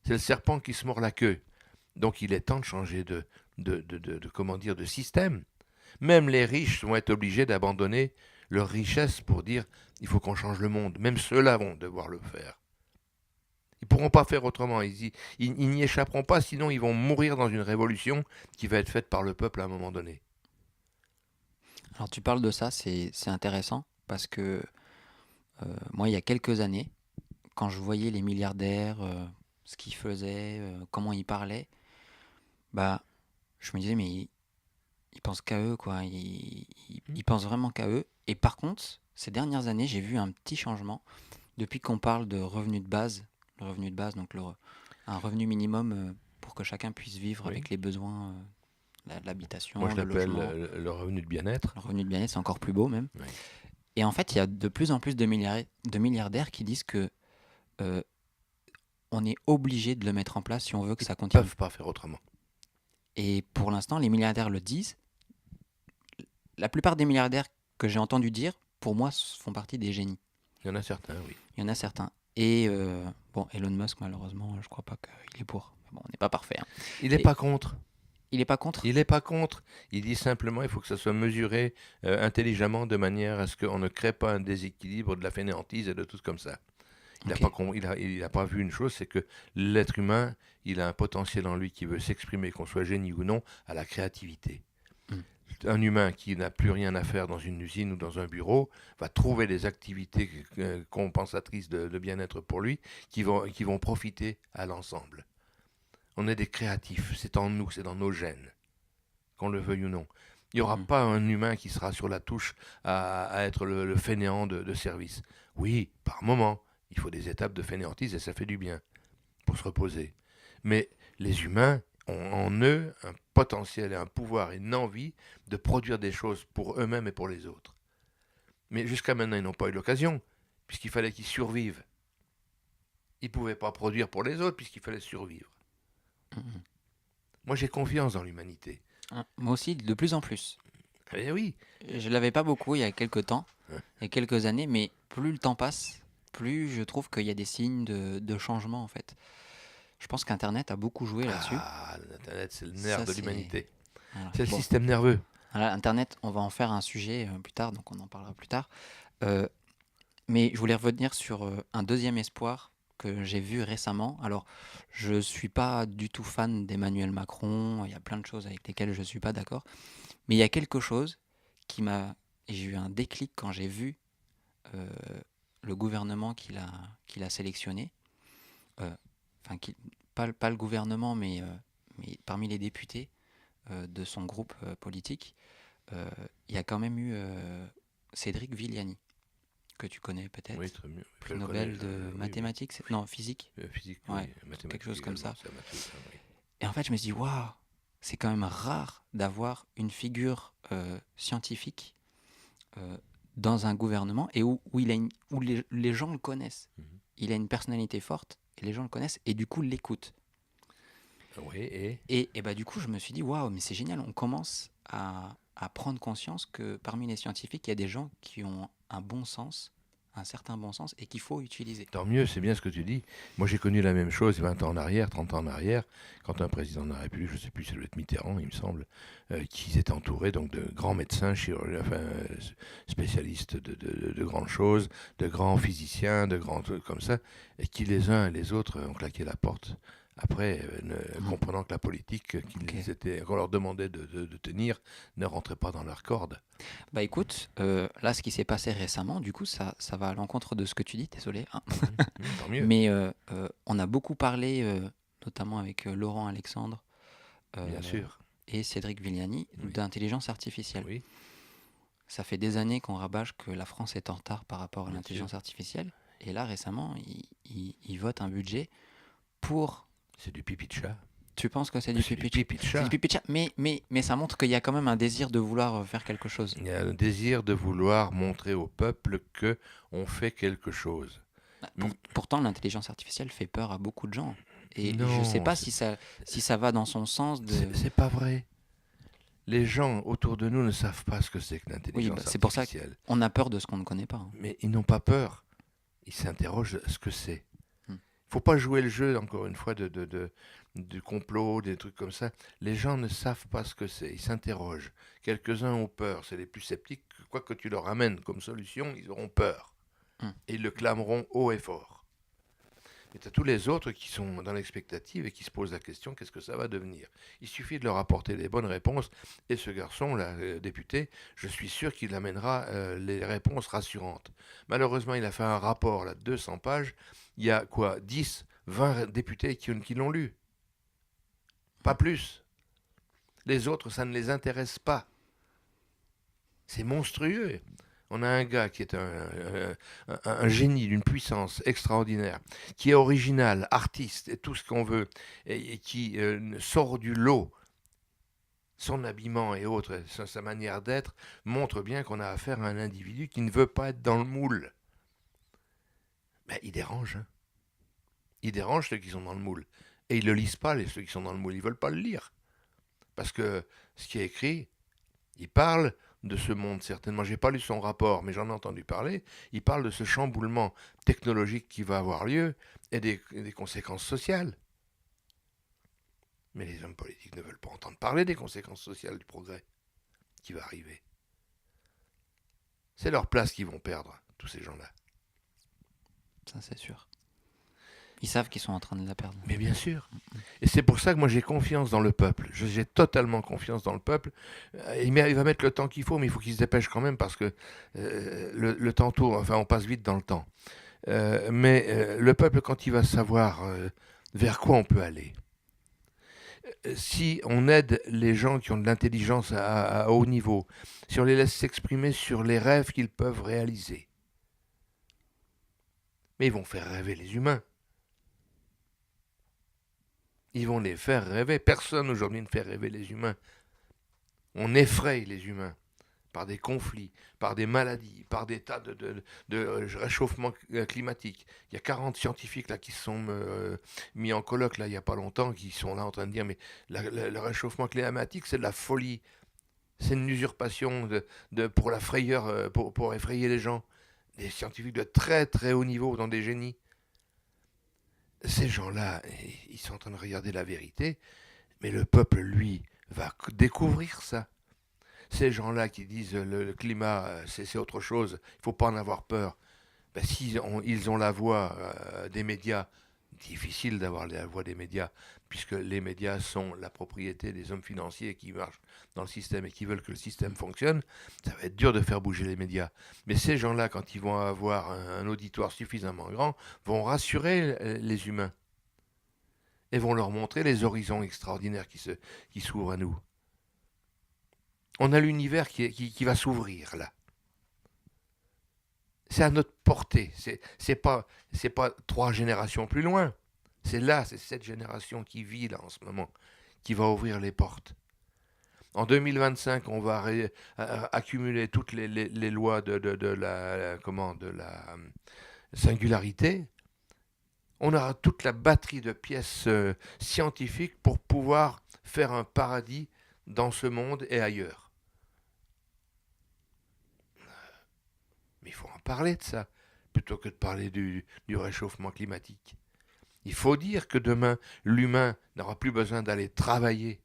C'est le serpent qui se mord la queue. Donc il est temps de changer comment dire, de système. Même les riches vont être obligés d'abandonner leur richesse pour dire il faut qu'on change le monde. Même ceux-là vont devoir le faire. Ils ne pourront pas faire autrement. Ils n'y échapperont pas, sinon ils vont mourir dans une révolution qui va être faite par le peuple à un moment donné. Alors tu parles de ça, c'est intéressant parce que moi, il y a quelques années, quand je voyais les milliardaires, ce qu'ils faisaient, comment ils parlaient, bah, je me disais, mais ils pensent qu'à eux, quoi. Ils pensent vraiment qu'à eux. Et par contre, ces dernières années, j'ai vu un petit changement depuis qu'on parle de revenu de base. Le revenu de base, donc un revenu minimum pour que chacun puisse vivre Oui. avec les besoins de Moi l'habitation, je le l'appelle logement. le revenu de bien-être. Le revenu de bien-être, c'est encore plus beau même. Oui. Et en fait, il y a de plus en plus de milliardaires qui disent que euh, on est obligé de le mettre en place si on veut que ça Ils ne continue. peuvent pas faire autrement. Et pour l'instant, les milliardaires le disent, la plupart des milliardaires que j'ai entendu dire, pour moi, font partie des génies. Il y en a certains, oui. Il y en a certains. Et bon, Elon Musk, malheureusement, je crois pas qu'il est pour. Bon, on n'est pas parfait. Hein. Il n'est Et pas contre. il n'est pas contre. Il n'est pas contre. Il dit simplement il faut que ça soit mesuré intelligemment de manière à ce qu'on ne crée pas un déséquilibre, de la fainéantise et de tout comme ça. Il n'a pas vu une chose, c'est que l'être humain, il a un potentiel en lui qui veut s'exprimer, qu'on soit génie ou non, à la créativité. Un humain qui n'a plus rien à faire dans une usine ou dans un bureau va trouver des activités compensatrices de bien-être pour lui qui vont profiter à l'ensemble. On est des créatifs, c'est en nous, c'est dans nos gènes, qu'on le veuille ou non. Il n'y aura pas un humain qui sera sur la touche à être le fainéant de service. Oui, par moment, il faut des étapes de fainéantise et ça fait du bien pour se reposer. Mais les humains ont en eux un potentiel et un pouvoir et une envie de produire des choses pour eux-mêmes et pour les autres. Mais jusqu'à maintenant, ils n'ont pas eu l'occasion, puisqu'il fallait qu'ils survivent. Ils ne pouvaient pas produire pour les autres, puisqu'il fallait survivre. Moi, j'ai confiance dans l'humanité. Moi aussi, de plus en plus. Eh oui. Je ne l'avais pas beaucoup il y a quelques temps, il y a quelques années, mais plus le temps passe, plus je trouve qu'il y a des signes de changement, en fait. Je pense qu'Internet a beaucoup joué là-dessus. Ah, l'Internet, c'est le nerf de l'humanité. Voilà. C'est le système nerveux. Voilà, Internet, on va en faire un sujet plus tard, donc on en parlera plus tard. Mais je voulais revenir sur un deuxième espoir que j'ai vu récemment. Alors, je ne suis pas du tout fan d'Emmanuel Macron, il y a plein de choses avec lesquelles je ne suis pas d'accord, mais il y a quelque chose qui m'a... et j'ai eu un déclic quand j'ai vu le gouvernement qu'il a sélectionné. Enfin, pas le gouvernement, mais parmi les députés de son groupe politique, il y a quand même eu Cédric Villani, que tu connais peut-être. Oui, très mieux. Prix Nobel de mathématiques, oui. Non, physique. Physique, ouais, oui, mathématiques. Quelque chose comme ça. Oui. Et en fait, je me suis dit, waouh, c'est quand même rare d'avoir une figure scientifique dans un gouvernement et où les gens le connaissent. Il a une personnalité forte et les gens le connaissent et du coup l'écoutent. Oui, et bah, du coup, je me suis dit, waouh, mais c'est génial, on commence à prendre conscience que parmi les scientifiques, il y a des gens qui ont un bon sens, un certain bon sens, et qu'il faut utiliser. Tant mieux, c'est bien ce que tu dis. Moi, j'ai connu la même chose 20 ans en arrière, 30 ans en arrière, quand un président de la République, je ne sais plus, ça doit être Mitterrand, il me semble, qui s'est entouré donc, de grands médecins, spécialistes de grandes choses, de grands physiciens, de grands trucs comme ça, et qui les uns et les autres ont claqué la porte. Après, comprenant que la politique qu'on leur demandait de tenir ne rentrait pas dans leurs cordes. Bah écoute, là ce qui s'est passé récemment, du coup ça va à l'encontre de ce que tu dis, désolé. Hein. Tant mieux. Mais on a beaucoup parlé, notamment avec Laurent Alexandre Bien sûr. et Cédric Villani, d'intelligence artificielle. Oui. Ça fait des années qu'on rabâche que la France est en retard par rapport à l'intelligence artificielle. Et là récemment, ils votent un budget pour... C'est du pipi de chat. Tu penses que c'est du pipi de chat? C'est du pipi de chat, mais ça montre qu'il y a quand même un désir de vouloir faire quelque chose. Il y a un désir de vouloir montrer au peuple qu'on fait quelque chose. Pourtant, l'intelligence artificielle fait peur à beaucoup de gens. Et non, je ne sais pas si ça va dans son sens de... C'est pas vrai. Les gens autour de nous ne savent pas ce que c'est que l'intelligence artificielle. C'est pour ça qu'on a peur de ce qu'on ne connaît pas. Hein. Mais ils n'ont pas peur. Ils s'interrogent ce que c'est. Faut pas jouer le jeu, encore une fois, du complot, des trucs comme ça. Les gens ne savent pas ce que c'est, ils s'interrogent. Quelques-uns ont peur, c'est les plus sceptiques. Quoi que tu leur amènes comme solution, ils auront peur. Et ils le clameront haut et fort. Et tu as tous les autres qui sont dans l'expectative et qui se posent la question, qu'est-ce que ça va devenir? Il suffit de leur apporter les bonnes réponses. Et ce garçon, là, député, je suis sûr qu'il amènera les réponses rassurantes. Malheureusement, il a fait un rapport, là, de 200 pages. Il y a quoi, 10, 20 députés qui l'ont lu. Pas plus. Les autres, ça ne les intéresse pas. C'est monstrueux. On a un gars qui est un génie d'une puissance extraordinaire, qui est original, artiste et tout ce qu'on veut, et qui sort du lot. Son habillement et autres, sa manière d'être, montre bien qu'on a affaire à un individu qui ne veut pas être dans le moule. Ben, il dérange. Hein. Il dérange ceux qui sont dans le moule. Et ils ne le lisent pas, ceux qui sont dans le moule. Ils ne veulent pas le lire. Parce que ce qui est écrit, il parle de ce monde, certainement. J'ai pas lu son rapport, mais j'en ai entendu parler. Il parle de ce chamboulement technologique qui va avoir lieu et des conséquences sociales. Mais les hommes politiques ne veulent pas entendre parler des conséquences sociales du progrès qui va arriver. C'est leur place qu'ils vont perdre, tous ces gens-là. Ça, c'est sûr. Ils savent qu'ils sont en train de la perdre. Mais bien sûr. Et c'est pour ça que moi j'ai confiance dans le peuple. J'ai totalement confiance dans le peuple. Il va mettre le temps qu'il faut, mais il faut qu'il se dépêche quand même parce que le temps tourne. Enfin, on passe vite dans le temps. Mais le peuple, quand il va savoir vers quoi on peut aller, si on aide les gens qui ont de l'intelligence à haut niveau, si on les laisse s'exprimer sur les rêves qu'ils peuvent réaliser, mais ils vont faire rêver les humains. Ils vont les faire rêver. Personne aujourd'hui ne fait rêver les humains. On effraie les humains par des conflits, par des maladies, par des tas de réchauffement climatique. Il y a 40 scientifiques là qui se sont mis en colloque là il n'y a pas longtemps, qui sont là en train de dire mais le réchauffement climatique c'est de la folie, c'est une usurpation pour la frayeur, pour effrayer les gens. Des scientifiques de très très haut niveau dans des génies. Ces gens-là, ils sont en train de regarder la vérité, mais le peuple, lui, va découvrir ça. Ces gens-là qui disent le climat, c'est autre chose, il ne faut pas en avoir peur. Ben, s'ils ont la voix des médias, difficile d'avoir la voix des médias, puisque les médias sont la propriété des hommes financiers qui marchent dans le système et qui veulent que le système fonctionne, ça va être dur de faire bouger les médias. Mais ces gens-là, quand ils vont avoir un auditoire suffisamment grand, vont rassurer les humains et vont leur montrer les horizons extraordinaires qui s'ouvrent à nous. On a l'univers qui va s'ouvrir là. C'est à notre portée. C'est pas 3 générations plus loin. C'est cette génération qui vit là en ce moment, qui va ouvrir les portes. En 2025, on va accumuler toutes les lois de la singularité. On aura toute la batterie de pièces scientifiques pour pouvoir faire un paradis dans ce monde et ailleurs. Mais il faut en parler de ça, plutôt que de parler du réchauffement climatique. Il faut dire que demain, l'humain n'aura plus besoin d'aller travailler,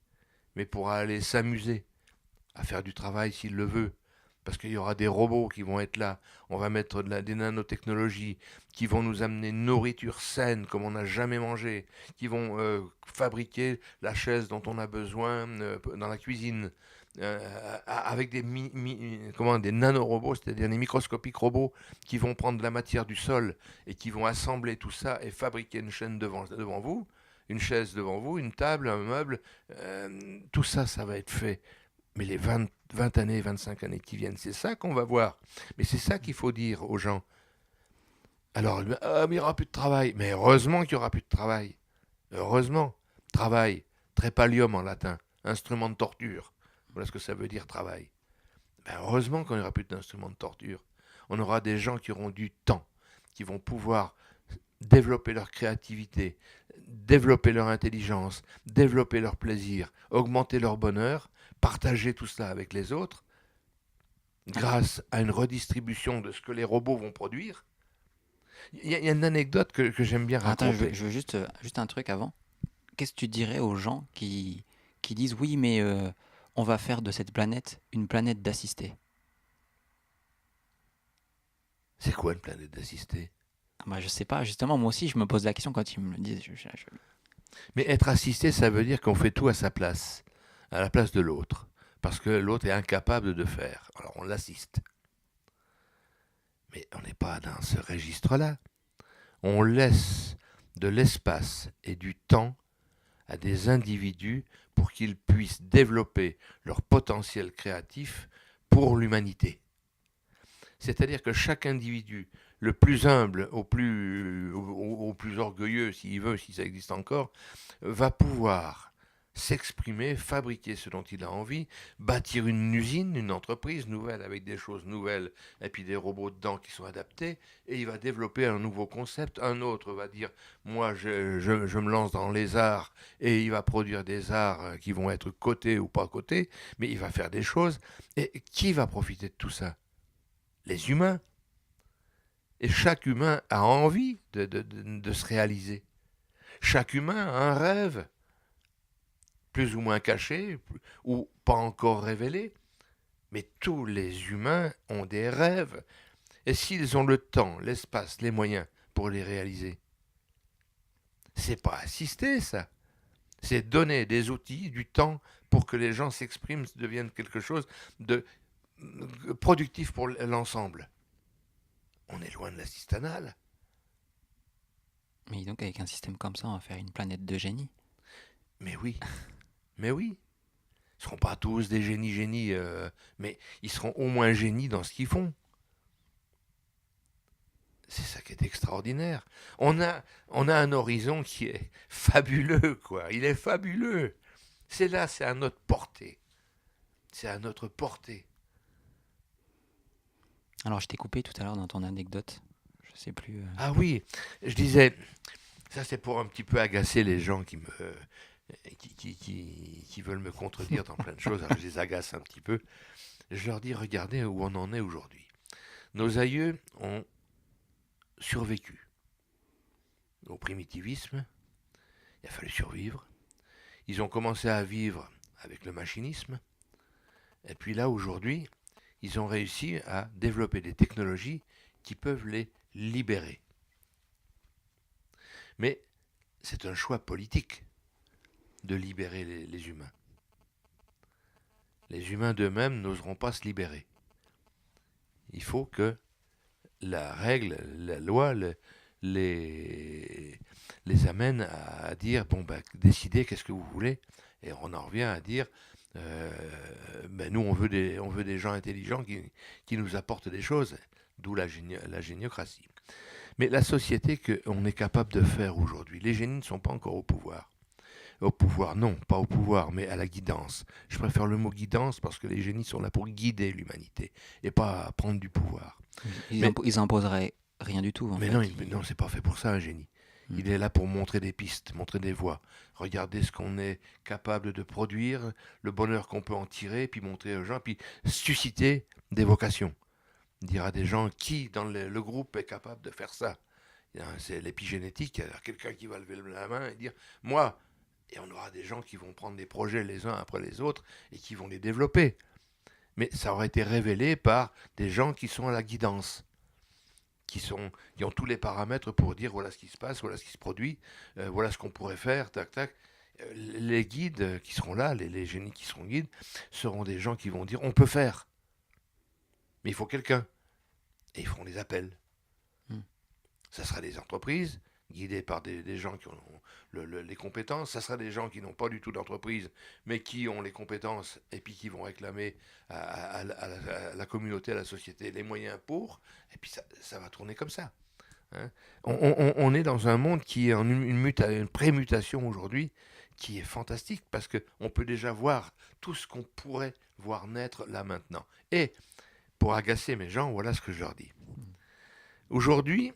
mais pourra aller s'amuser, à faire du travail s'il le veut. Parce qu'il y aura des robots qui vont être là. On va mettre des nanotechnologies qui vont nous amener une nourriture saine comme on n'a jamais mangé, qui vont fabriquer la chaise dont on a besoin dans la cuisine, avec des nanorobots, c'est-à-dire des microscopiques robots qui vont prendre la matière du sol et qui vont assembler tout ça et fabriquer une chaîne devant vous, une chaise devant vous, une table, un meuble. Tout ça, ça va être fait. Mais les 20 années, 25 années qui viennent, c'est ça qu'on va voir. Mais c'est ça qu'il faut dire aux gens. Alors, mais il n'y aura plus de travail. Mais heureusement qu'il n'y aura plus de travail. Heureusement. Travail, trépalium en latin, instrument de torture. Voilà ce que ça veut dire travail. Ben heureusement qu'on n'aura plus d'instruments de torture. On aura des gens qui auront du temps, qui vont pouvoir développer leur créativité, développer leur intelligence, développer leur plaisir, augmenter leur bonheur, partager tout cela avec les autres, grâce à une redistribution de ce que les robots vont produire. Il y a une anecdote que j'aime bien raconter. Attends, je veux juste un truc avant. Qu'est-ce que tu dirais aux gens qui disent oui, mais on va faire de cette planète une planète d'assistés? C'est quoi une planète d'assistés? Bah, je sais pas, justement, moi aussi je me pose la question quand ils me le disent. Mais être assisté, ça veut dire qu'on fait tout à sa place, à la place de l'autre, parce que l'autre est incapable de faire. Alors on l'assiste. Mais on n'est pas dans ce registre-là. On laisse de l'espace et du temps à des individus pour qu'ils puissent développer leur potentiel créatif pour l'humanité. C'est-à-dire que chaque individu, le plus humble au plus orgueilleux, s'il veut, si ça existe encore, va pouvoir s'exprimer, fabriquer ce dont il a envie, bâtir une usine, une entreprise nouvelle avec des choses nouvelles et puis des robots dedans qui sont adaptés, et il va développer un nouveau concept. Un autre va dire, moi je me lance dans les arts, et il va produire des arts qui vont être cotés ou pas cotés, mais il va faire des choses. Et qui va profiter de tout ça? Les humains. Et chaque humain a envie de se réaliser. Chaque humain a un rêve, plus ou moins caché, ou pas encore révélé, mais tous les humains ont des rêves, et s'ils ont le temps, l'espace, les moyens pour les réaliser, c'est pas assister ça, c'est donner des outils, du temps pour que les gens s'expriment, deviennent quelque chose de productif pour l'ensemble. On est loin de l'assistanat là. Mais donc avec un système comme ça, on va faire une planète de génies. Mais oui, mais oui. Ils ne seront pas tous des génies, mais ils seront au moins génies dans ce qu'ils font. C'est ça qui est extraordinaire. On a un horizon qui est fabuleux, quoi. Il est fabuleux. C'est là, c'est à notre portée. C'est à notre portée. Alors je t'ai coupé tout à l'heure dans ton anecdote. Je sais plus. Ah oui, je disais, ça c'est pour un petit peu agacer les gens qui veulent me contredire dans plein de choses. Alors je les agace un petit peu. Je leur dis, regardez où on en est aujourd'hui. Nos aïeux ont survécu au primitivisme. Il a fallu survivre. Ils ont commencé à vivre avec le machinisme. Et puis là, aujourd'hui, ils ont réussi à développer des technologies qui peuvent les libérer. Mais c'est un choix politique de libérer les humains. Les humains d'eux-mêmes n'oseront pas se libérer. Il faut que la règle, la loi les amène à dire, bon, ben, décidez qu'est-ce que vous voulez. Et on en revient à dire, ben, nous, on veut des gens intelligents qui nous apportent des choses, d'où la géniocratie. Mais la société qu'on est capable de faire aujourd'hui, les génies ne sont pas encore au pouvoir. Au pouvoir, non, pas au pouvoir, mais à la guidance. Je préfère le mot guidance parce que les génies sont là pour guider l'humanité et pas prendre du pouvoir. Ils imposeraient rien du tout en Mais fait. non, non, c'est pas fait pour ça un génie. Il est là pour montrer des pistes, montrer des voies. Regarder ce qu'on est capable de produire, le bonheur qu'on peut en tirer, puis montrer aux gens, puis susciter des vocations. Dire à des gens qui dans le groupe est capable de faire ça. C'est l'épigénétique, il y a quelqu'un qui va lever la main et dire moi. Et on aura des gens qui vont prendre des projets les uns après les autres et qui vont les développer. Mais ça aurait été révélé par des gens qui sont à la guidance, qui ont tous les paramètres pour dire voilà ce qui se passe, voilà ce qui se produit, voilà ce qu'on pourrait faire, tac, tac. Les guides qui seront là, les génies qui seront guides, seront des gens qui vont dire on peut faire, mais il faut quelqu'un. Et ils feront des appels. Ça sera des entreprises guidées par des gens qui ont les compétences. Ça sera des gens qui n'ont pas du tout d'entreprise, mais qui ont les compétences et puis qui vont réclamer à la communauté, à la société, les moyens pour. Et puis ça va tourner comme ça. Hein. On est dans un monde qui est en une prémutation aujourd'hui qui est fantastique parce qu'on peut déjà voir tout ce qu'on pourrait voir naître là maintenant. Et pour agacer mes gens, voilà ce que je leur dis. Aujourd'hui,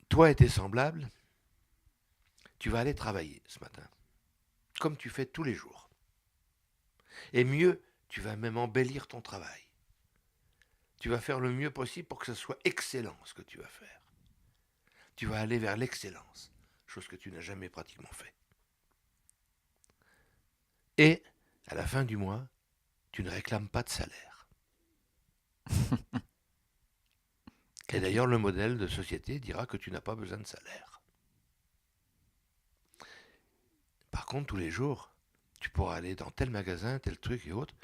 toi et tes semblables, tu vas aller travailler ce matin, comme tu fais tous les jours. Et mieux, tu vas même embellir ton travail. Tu vas faire le mieux possible pour que ce soit excellent ce que tu vas faire. Tu vas aller vers l'excellence, chose que tu n'as jamais pratiquement fait. Et, à la fin du mois, tu ne réclames pas de salaire. Et d'ailleurs, le modèle de société dira que tu n'as pas besoin de salaire. Par contre, tous les jours, tu pourras aller dans tel magasin, tel truc et autres,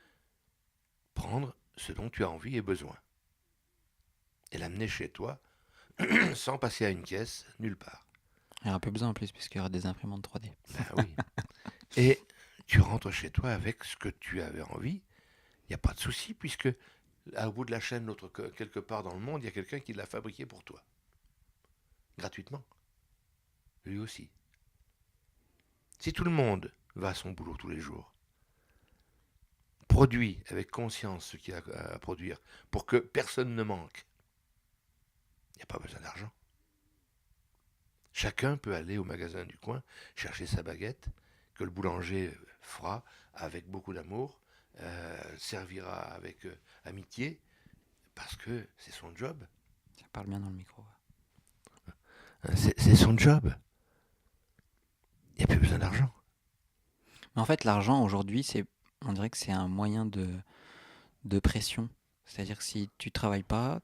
prendre ce dont tu as envie et besoin. Et l'amener chez toi, sans passer à une caisse, nulle part. Il y aura peu besoin en plus, puisqu'il y aura des imprimantes 3D. Ben oui. Et tu rentres chez toi avec ce que tu avais envie. Il n'y a pas de souci, puisque au bout de la chaîne, quelque part dans le monde, il y a quelqu'un qui l'a fabriqué pour toi. Gratuitement. Lui aussi. Si tout le monde va à son boulot tous les jours, produit avec conscience ce qu'il a à produire pour que personne ne manque, il n'y a pas besoin d'argent. Chacun peut aller au magasin du coin, chercher sa baguette, que le boulanger fera avec beaucoup d'amour, servira avec amitié, parce que c'est son job. Ça parle bien dans le micro. C'est son job. Il n'y a plus besoin d'argent. Mais en fait, l'argent aujourd'hui, on dirait que c'est un moyen de pression. C'est-à-dire que si tu travailles pas,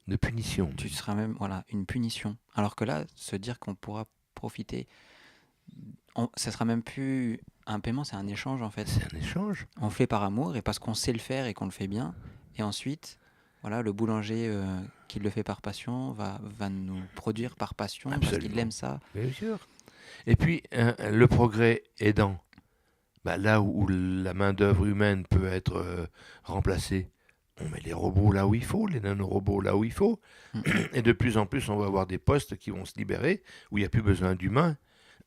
De punition. tu seras même une punition. Alors que là, se dire qu'on pourra profiter, ça sera même plus un paiement, c'est un échange en fait. C'est un échange. On le fait par amour et parce qu'on sait le faire et qu'on le fait bien. Et ensuite, le boulanger qui le fait par passion va nous produire par passion parce Absolument. qu'il aime ça. Bien sûr. Et puis, le progrès aidant, là où la main-d'œuvre humaine peut être remplacée, on met les robots là où il faut, les nanorobots là où il faut. Et de plus en plus, on va avoir des postes qui vont se libérer, où il n'y a plus besoin d'humains.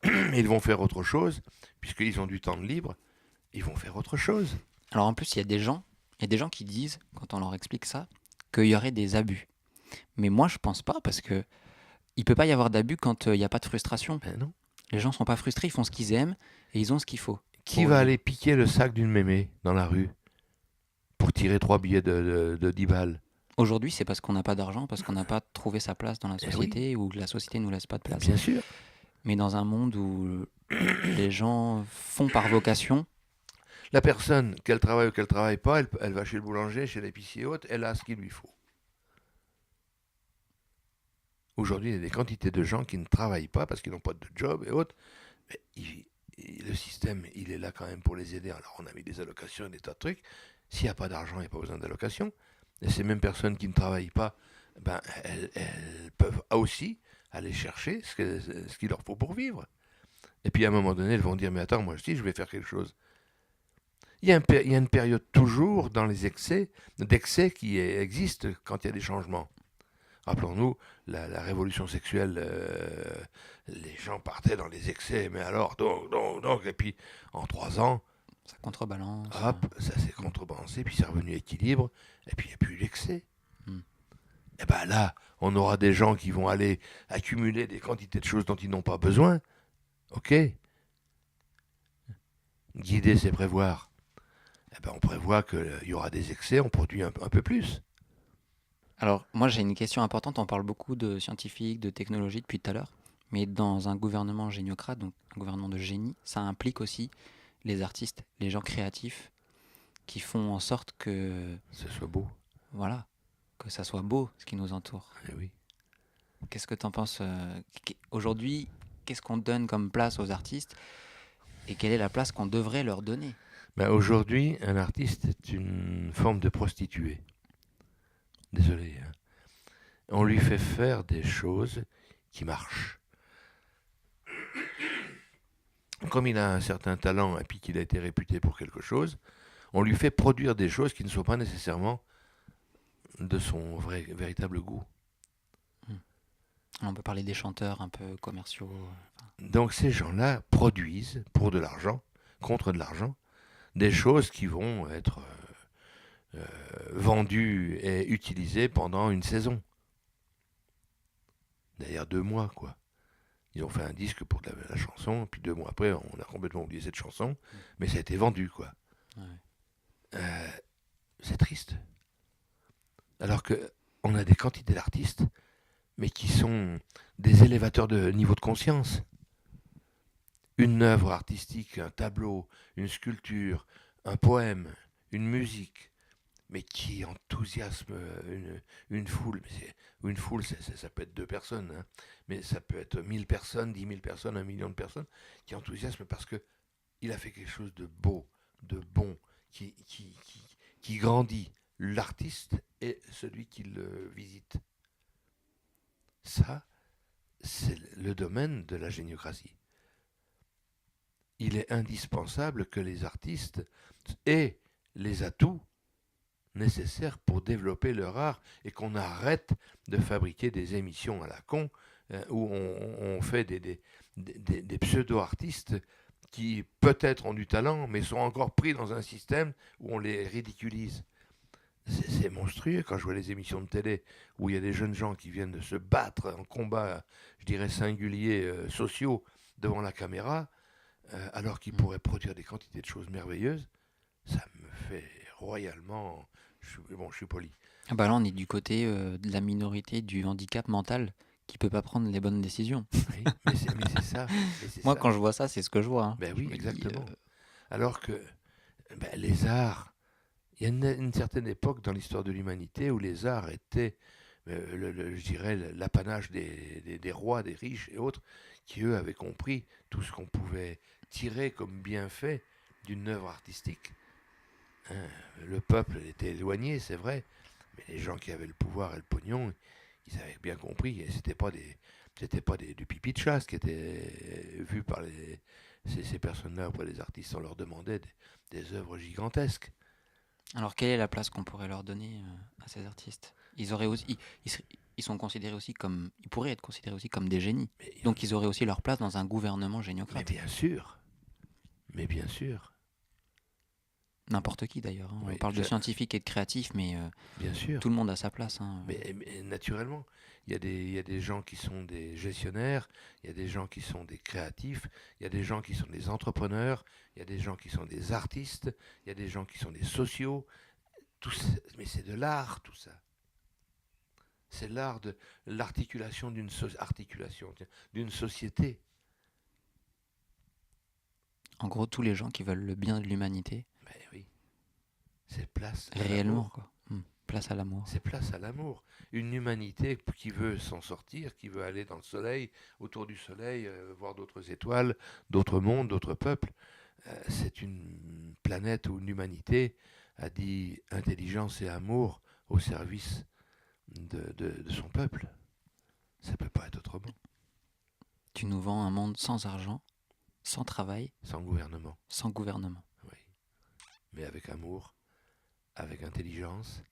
Ils vont faire autre chose, puisqu'ils ont du temps de libre, ils vont faire autre chose. Alors en plus, il y a des gens qui disent, quand on leur explique ça, qu'il y aurait des abus. Mais moi, je pense pas, parce que il peut pas y avoir d'abus quand il n'y a pas de frustration. Ben non. Les gens sont pas frustrés, ils font ce qu'ils aiment et ils ont ce qu'il faut. Qui va aller piquer le sac d'une mémé dans la rue pour tirer 3 billets de 10 balles? Aujourd'hui, c'est parce qu'on n'a pas d'argent, parce qu'on n'a pas trouvé sa place dans la société, ou que la société ne nous laisse pas de place. Bien sûr. Mais dans un monde où les gens font par vocation... La personne, qu'elle travaille ou qu'elle ne travaille pas, elle va chez le boulanger, chez l'épicier haute, elle a ce qu'il lui faut. Aujourd'hui, il y a des quantités de gens qui ne travaillent pas parce qu'ils n'ont pas de job et autres. Mais le système, il est là quand même pour les aider. Alors, on a mis des allocations et des tas de trucs. S'il n'y a pas d'argent, il n'y a pas besoin d'allocation. Et ces mêmes personnes qui ne travaillent pas, elles peuvent aussi aller chercher ce qu'il leur faut pour vivre. Et puis, à un moment donné, elles vont dire, mais attends, moi aussi, je vais faire quelque chose. Il y a une période toujours dans les d'excès qui existe quand il y a des changements. Rappelons-nous, la révolution sexuelle, les gens partaient dans les excès, mais alors, donc, et puis en 3 ans, ça contrebalance. Hop, ça s'est contrebalancé, puis c'est revenu à l'équilibre, et puis il n'y a plus l'excès. Et bien là, on aura des gens qui vont aller accumuler des quantités de choses dont ils n'ont pas besoin. Ok. Guider, c'est prévoir. Eh ben, on prévoit qu'il y aura des excès, on produit un peu plus. Alors, moi, j'ai une question importante. On parle beaucoup de scientifiques, de technologie depuis tout à l'heure. Mais dans un gouvernement géniocrate, donc un gouvernement de génie, ça implique aussi les artistes, les gens créatifs qui font en sorte que... ce soit beau. Voilà, que ça soit beau, ce qui nous entoure. Eh oui. Qu'est-ce que tu en penses aujourd'hui, qu'est-ce qu'on donne comme place aux artistes et quelle est la place qu'on devrait leur donner? Aujourd'hui, un artiste est une forme de prostituée. Désolé. Hein. On lui fait faire des choses qui marchent. Comme il a un certain talent et puis qu'il a été réputé pour quelque chose, on lui fait produire des choses qui ne sont pas nécessairement de son véritable goût. On peut parler des chanteurs un peu commerciaux. Donc ces gens-là produisent pour de l'argent, contre de l'argent, des choses qui vont être vendues et utilisées pendant une saison. D'ailleurs 2 mois, quoi. Ils ont fait un disque pour la chanson, puis 2 mois après, on a complètement oublié cette chanson, mais ça a été vendu, quoi. Ouais. C'est triste. Alors qu'on a des quantités d'artistes, mais qui sont des élévateurs de niveau de conscience. Une œuvre artistique, un tableau, une sculpture, un poème, une musique, mais qui enthousiasme une foule. Une foule, ça peut être 2 personnes, hein, mais ça peut être 1000 personnes, 10 000 personnes, 1 million de personnes, qui enthousiasment parce qu'il a fait quelque chose de beau, de bon, qui grandit l'artiste et celui qui le visite. Ça, c'est le domaine de la géniocratie. Il est indispensable que les artistes aient les atouts nécessaires pour développer leur art et qu'on arrête de fabriquer des émissions à la con où on fait des pseudo-artistes qui peut-être ont du talent, mais sont encore pris dans un système où on les ridiculise. C'est monstrueux quand je vois les émissions de télé où il y a des jeunes gens qui viennent de se battre en combat, je dirais singuliers, sociaux, devant la caméra, alors qu'ils pourraient produire des quantités de choses merveilleuses. Ça me fait royalement... je suis poli. Ah bah là, on est du côté de la minorité du handicap mental qui peut pas prendre les bonnes décisions. Oui, mais c'est ça. Moi, quand je vois ça, c'est ce que je vois. Hein. Ben Je oui, me dis, exactement. Alors que les arts, il y a une certaine époque dans l'histoire de l'humanité où les arts étaient, je dirais, l'apanage des rois, des riches et autres, qui eux avaient compris tout ce qu'on pouvait tirer comme bienfait d'une œuvre artistique. Hein, le peuple était éloigné, c'est vrai, mais les gens qui avaient le pouvoir et le pognon, ils avaient bien compris, et c'était pas du pipi de chasse qui était vu par ces personnes-là auprès des artistes. On leur demandait des œuvres gigantesques. Alors, quelle est la place qu'on pourrait leur donner à ces artistes? Ils auraient aussi, ils sont considérés aussi comme, ils pourraient être considérés aussi comme des génies. Donc, ils auraient aussi leur place dans un gouvernement géniocrate. Mais bien sûr. N'importe qui d'ailleurs. Hein. Oui, on parle de scientifiques et de créatifs, mais bien sûr. Tout le monde a sa place. Hein. Mais naturellement, il y a des gens qui sont des gestionnaires, il y a des gens qui sont des créatifs, il y a des gens qui sont des entrepreneurs, il y a des gens qui sont des artistes, il y a des gens qui sont des sociaux. Mais c'est de l'art, tout ça. C'est l'art de l'articulation d'une société. En gros, tous les gens qui veulent le bien de l'humanité. Ben oui. C'est place à réellement, l'amour. Quoi. Place à l'amour. C'est place à l'amour. Une humanité qui veut s'en sortir, qui veut aller dans le soleil, autour du soleil, voir d'autres étoiles, d'autres mondes, d'autres peuples. C'est une planète où l'humanité a dit intelligence et amour au service de son peuple. Ça ne peut pas être autrement. Tu nous vends un monde sans argent, sans travail, sans gouvernement. Sans gouvernement. Oui. Mais avec amour, avec intelligence,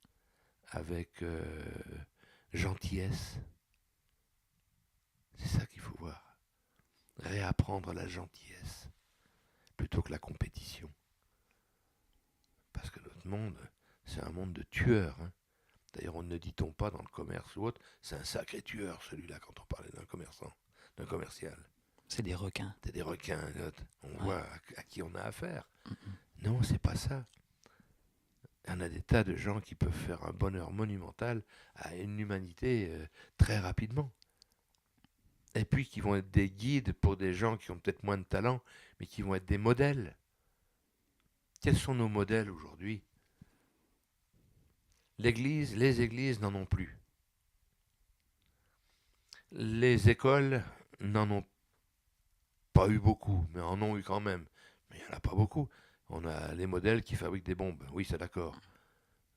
avec gentillesse. C'est ça qu'il faut voir. Réapprendre la gentillesse plutôt que la compétition. Parce que notre monde, c'est un monde de tueurs. Hein. D'ailleurs, on ne dit-on pas dans le commerce ou autre, c'est un sacré tueur celui-là quand on parlait d'un commerçant, d'un commercial. C'est des requins. C'est des requins. On voit à qui on a affaire. Non, c'est pas ça. Il y en a des tas de gens qui peuvent faire un bonheur monumental à une humanité très rapidement. Et puis qui vont être des guides pour des gens qui ont peut-être moins de talent, mais qui vont être des modèles. Quels sont nos modèles aujourd'hui ? Les églises n'en ont plus. Les écoles n'en ont pas eu beaucoup, mais en ont eu quand même. Mais il n'y en a pas beaucoup. On a les modèles qui fabriquent des bombes. Oui, c'est d'accord.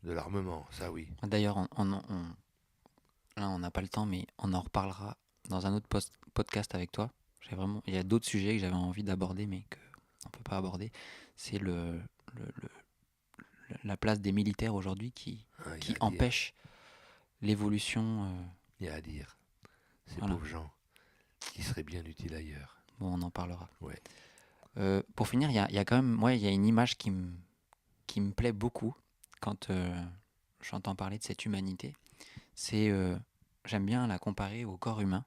De l'armement, ça oui. D'ailleurs, là, on n'a pas le temps, mais on en reparlera dans un autre podcast avec toi. Il y a d'autres sujets que j'avais envie d'aborder, mais qu'on ne peut pas aborder. C'est la place des militaires aujourd'hui qui empêche l'évolution. Il y a à dire. Ces pauvres gens qui seraient bien utiles ailleurs. Bon, on en parlera. Ouais. Pour finir, il y a quand même, moi, il y a une image qui me plaît beaucoup quand j'entends parler de cette humanité. J'aime bien la comparer au corps humain.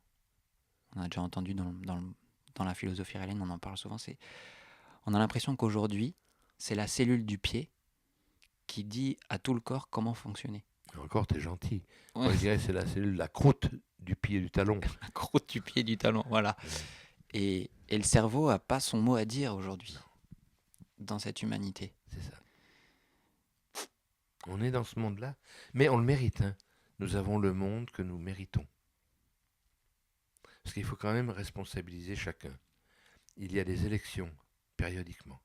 On a déjà entendu dans la philosophie raélienne, on en parle souvent. On a l'impression qu'aujourd'hui, c'est la cellule du pied qui dit à tout le corps comment fonctionner. Encore, t'es gentil. Ouais. Moi, je dirais c'est la cellule, la croûte du pied du talon. La croûte du pied du talon, voilà. Ouais. Et le cerveau n'a pas son mot à dire aujourd'hui dans cette humanité. C'est ça. On est dans ce monde-là, mais on le mérite. Hein. Nous avons le monde que nous méritons. Parce qu'il faut quand même responsabiliser chacun. Il y a des élections périodiquement.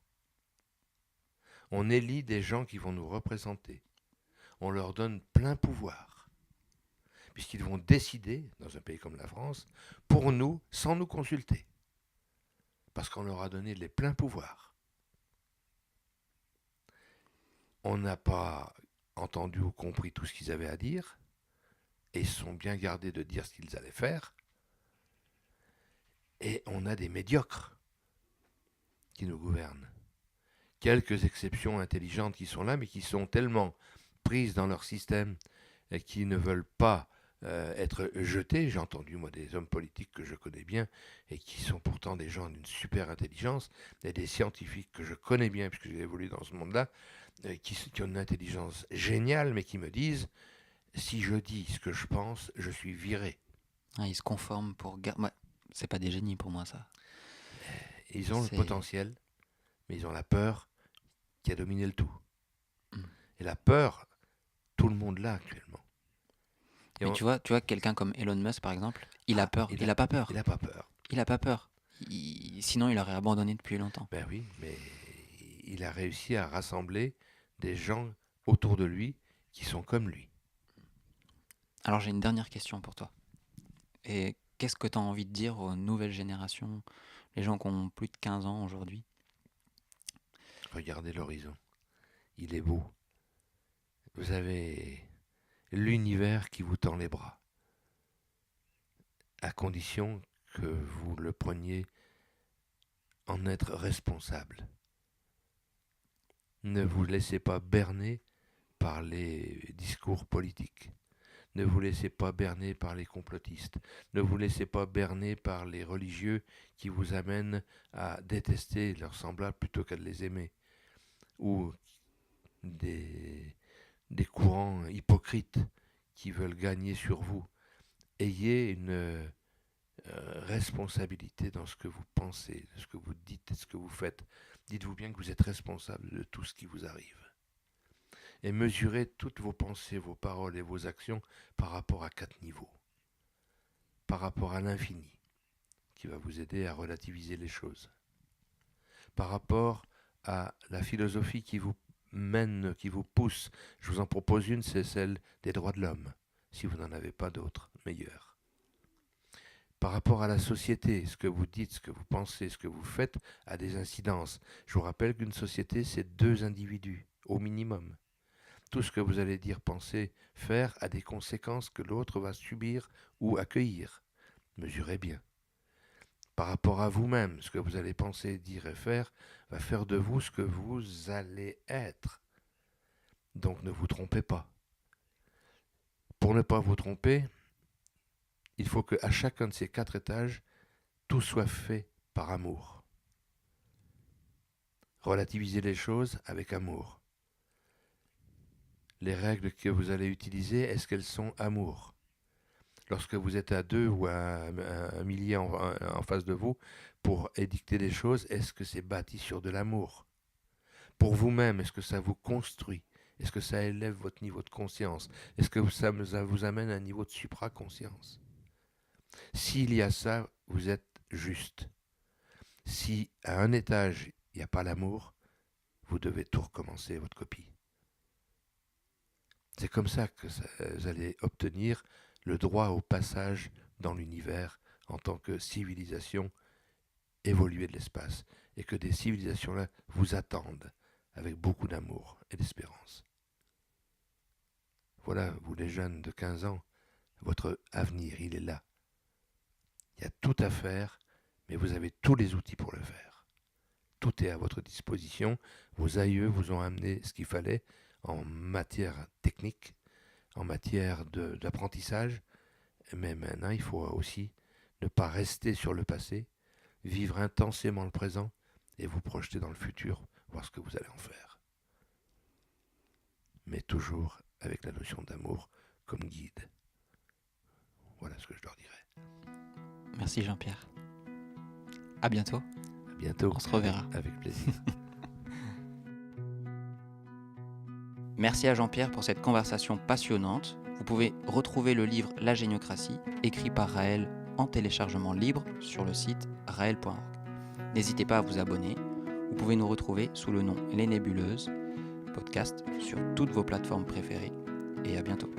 On élit des gens qui vont nous représenter. On leur donne plein pouvoir, puisqu'ils vont décider, dans un pays comme la France, pour nous, sans nous consulter. Parce qu'on leur a donné les pleins pouvoirs. On n'a pas entendu ou compris tout ce qu'ils avaient à dire, et ils se sont bien gardés de dire ce qu'ils allaient faire. Et on a des médiocres qui nous gouvernent. Quelques exceptions intelligentes qui sont là, mais qui sont tellement prises dans leur système et qui ne veulent pas être jetées. J'ai entendu, moi, des hommes politiques que je connais bien et qui sont pourtant des gens d'une super intelligence, et des scientifiques que je connais bien, puisque j'ai évolué dans ce monde-là, qui ont une intelligence géniale, mais qui me disent, si je dis ce que je pense, je suis viré. Ah, ils se conforment pour... Ouais, c'est pas des génies pour moi, ça. Ils ont le potentiel, mais ils ont la peur qui a dominé le tout. Et la peur, tout le monde l'a actuellement. Mais tu vois quelqu'un comme Elon Musk, par exemple, il a peur. Il a pas peur. Il n'a pas peur. Il a pas peur. Sinon, il aurait abandonné depuis longtemps. Ben oui, mais il a réussi à rassembler des gens autour de lui qui sont comme lui. Alors, j'ai une dernière question pour toi. Et qu'est-ce que tu as envie de dire aux nouvelles générations, les gens qui ont plus de 15 ans aujourd'hui? Regardez l'horizon. Il est beau. Vous avez l'univers qui vous tend les bras, à condition que vous le preniez en être responsable. Ne vous laissez pas berner par les discours politiques. Ne vous laissez pas berner par les complotistes. Ne vous laissez pas berner par les religieux qui vous amènent à détester leurs semblables plutôt qu'à les aimer. Ou des courants hypocrites qui veulent gagner sur vous. Ayez une responsabilité dans ce que vous pensez, de ce que vous dites et de ce que vous faites. Dites-vous bien que vous êtes responsable de tout ce qui vous arrive. Et mesurez toutes vos pensées, vos paroles et vos actions par rapport à 4 niveaux. Par rapport à l'infini, qui va vous aider à relativiser les choses. Par rapport à la philosophie qui vous mène, qui vous pousse. Je vous en propose une, c'est celle des droits de l'homme, si vous n'en avez pas d'autres meilleures. Par rapport à la société, ce que vous dites, ce que vous pensez, ce que vous faites a des incidences. Je vous rappelle qu'une société, c'est 2 individus, au minimum. Tout ce que vous allez dire, penser, faire a des conséquences que l'autre va subir ou accueillir. Mesurez bien. Par rapport à vous-même, ce que vous allez penser, dire et faire va faire de vous ce que vous allez être. Donc ne vous trompez pas. Pour ne pas vous tromper, il faut qu'à chacun de ces 4 étages, tout soit fait par amour. Relativisez les choses avec amour. Les règles que vous allez utiliser, est-ce qu'elles sont amour? Lorsque vous êtes à 2 ou à un millier en face de vous pour édicter des choses, est-ce que c'est bâti sur de l'amour? Pour vous-même, est-ce que ça vous construit? Est-ce que ça élève votre niveau de conscience? Est-ce que ça vous amène à un niveau de supraconscience? S'il y a ça, vous êtes juste. Si à un étage, il n'y a pas l'amour, vous devez tout recommencer, votre copie. C'est comme ça que vous allez obtenir le droit au passage dans l'univers en tant que civilisation évoluée de l'espace, et que des civilisations-là vous attendent avec beaucoup d'amour et d'espérance. Voilà, vous les jeunes de 15 ans, votre avenir, il est là. Il y a tout à faire, mais vous avez tous les outils pour le faire. Tout est à votre disposition. Vos aïeux vous ont amené ce qu'il fallait en matière technique, en matière d'apprentissage. Mais maintenant, il faut aussi ne pas rester sur le passé, vivre intensément le présent et vous projeter dans le futur, voir ce que vous allez en faire. Mais toujours avec la notion d'amour comme guide. Voilà ce que je leur dirais. Merci Jean-Pierre. À bientôt. À bientôt. On se reverra. Avec plaisir. Merci à Jean-Pierre pour cette conversation passionnante. Vous pouvez retrouver le livre La Géniocratie, écrit par Raël en téléchargement libre sur le site raël.org. N'hésitez pas à vous abonner. Vous pouvez nous retrouver sous le nom Les Nébuleuses, podcast sur toutes vos plateformes préférées. Et à bientôt.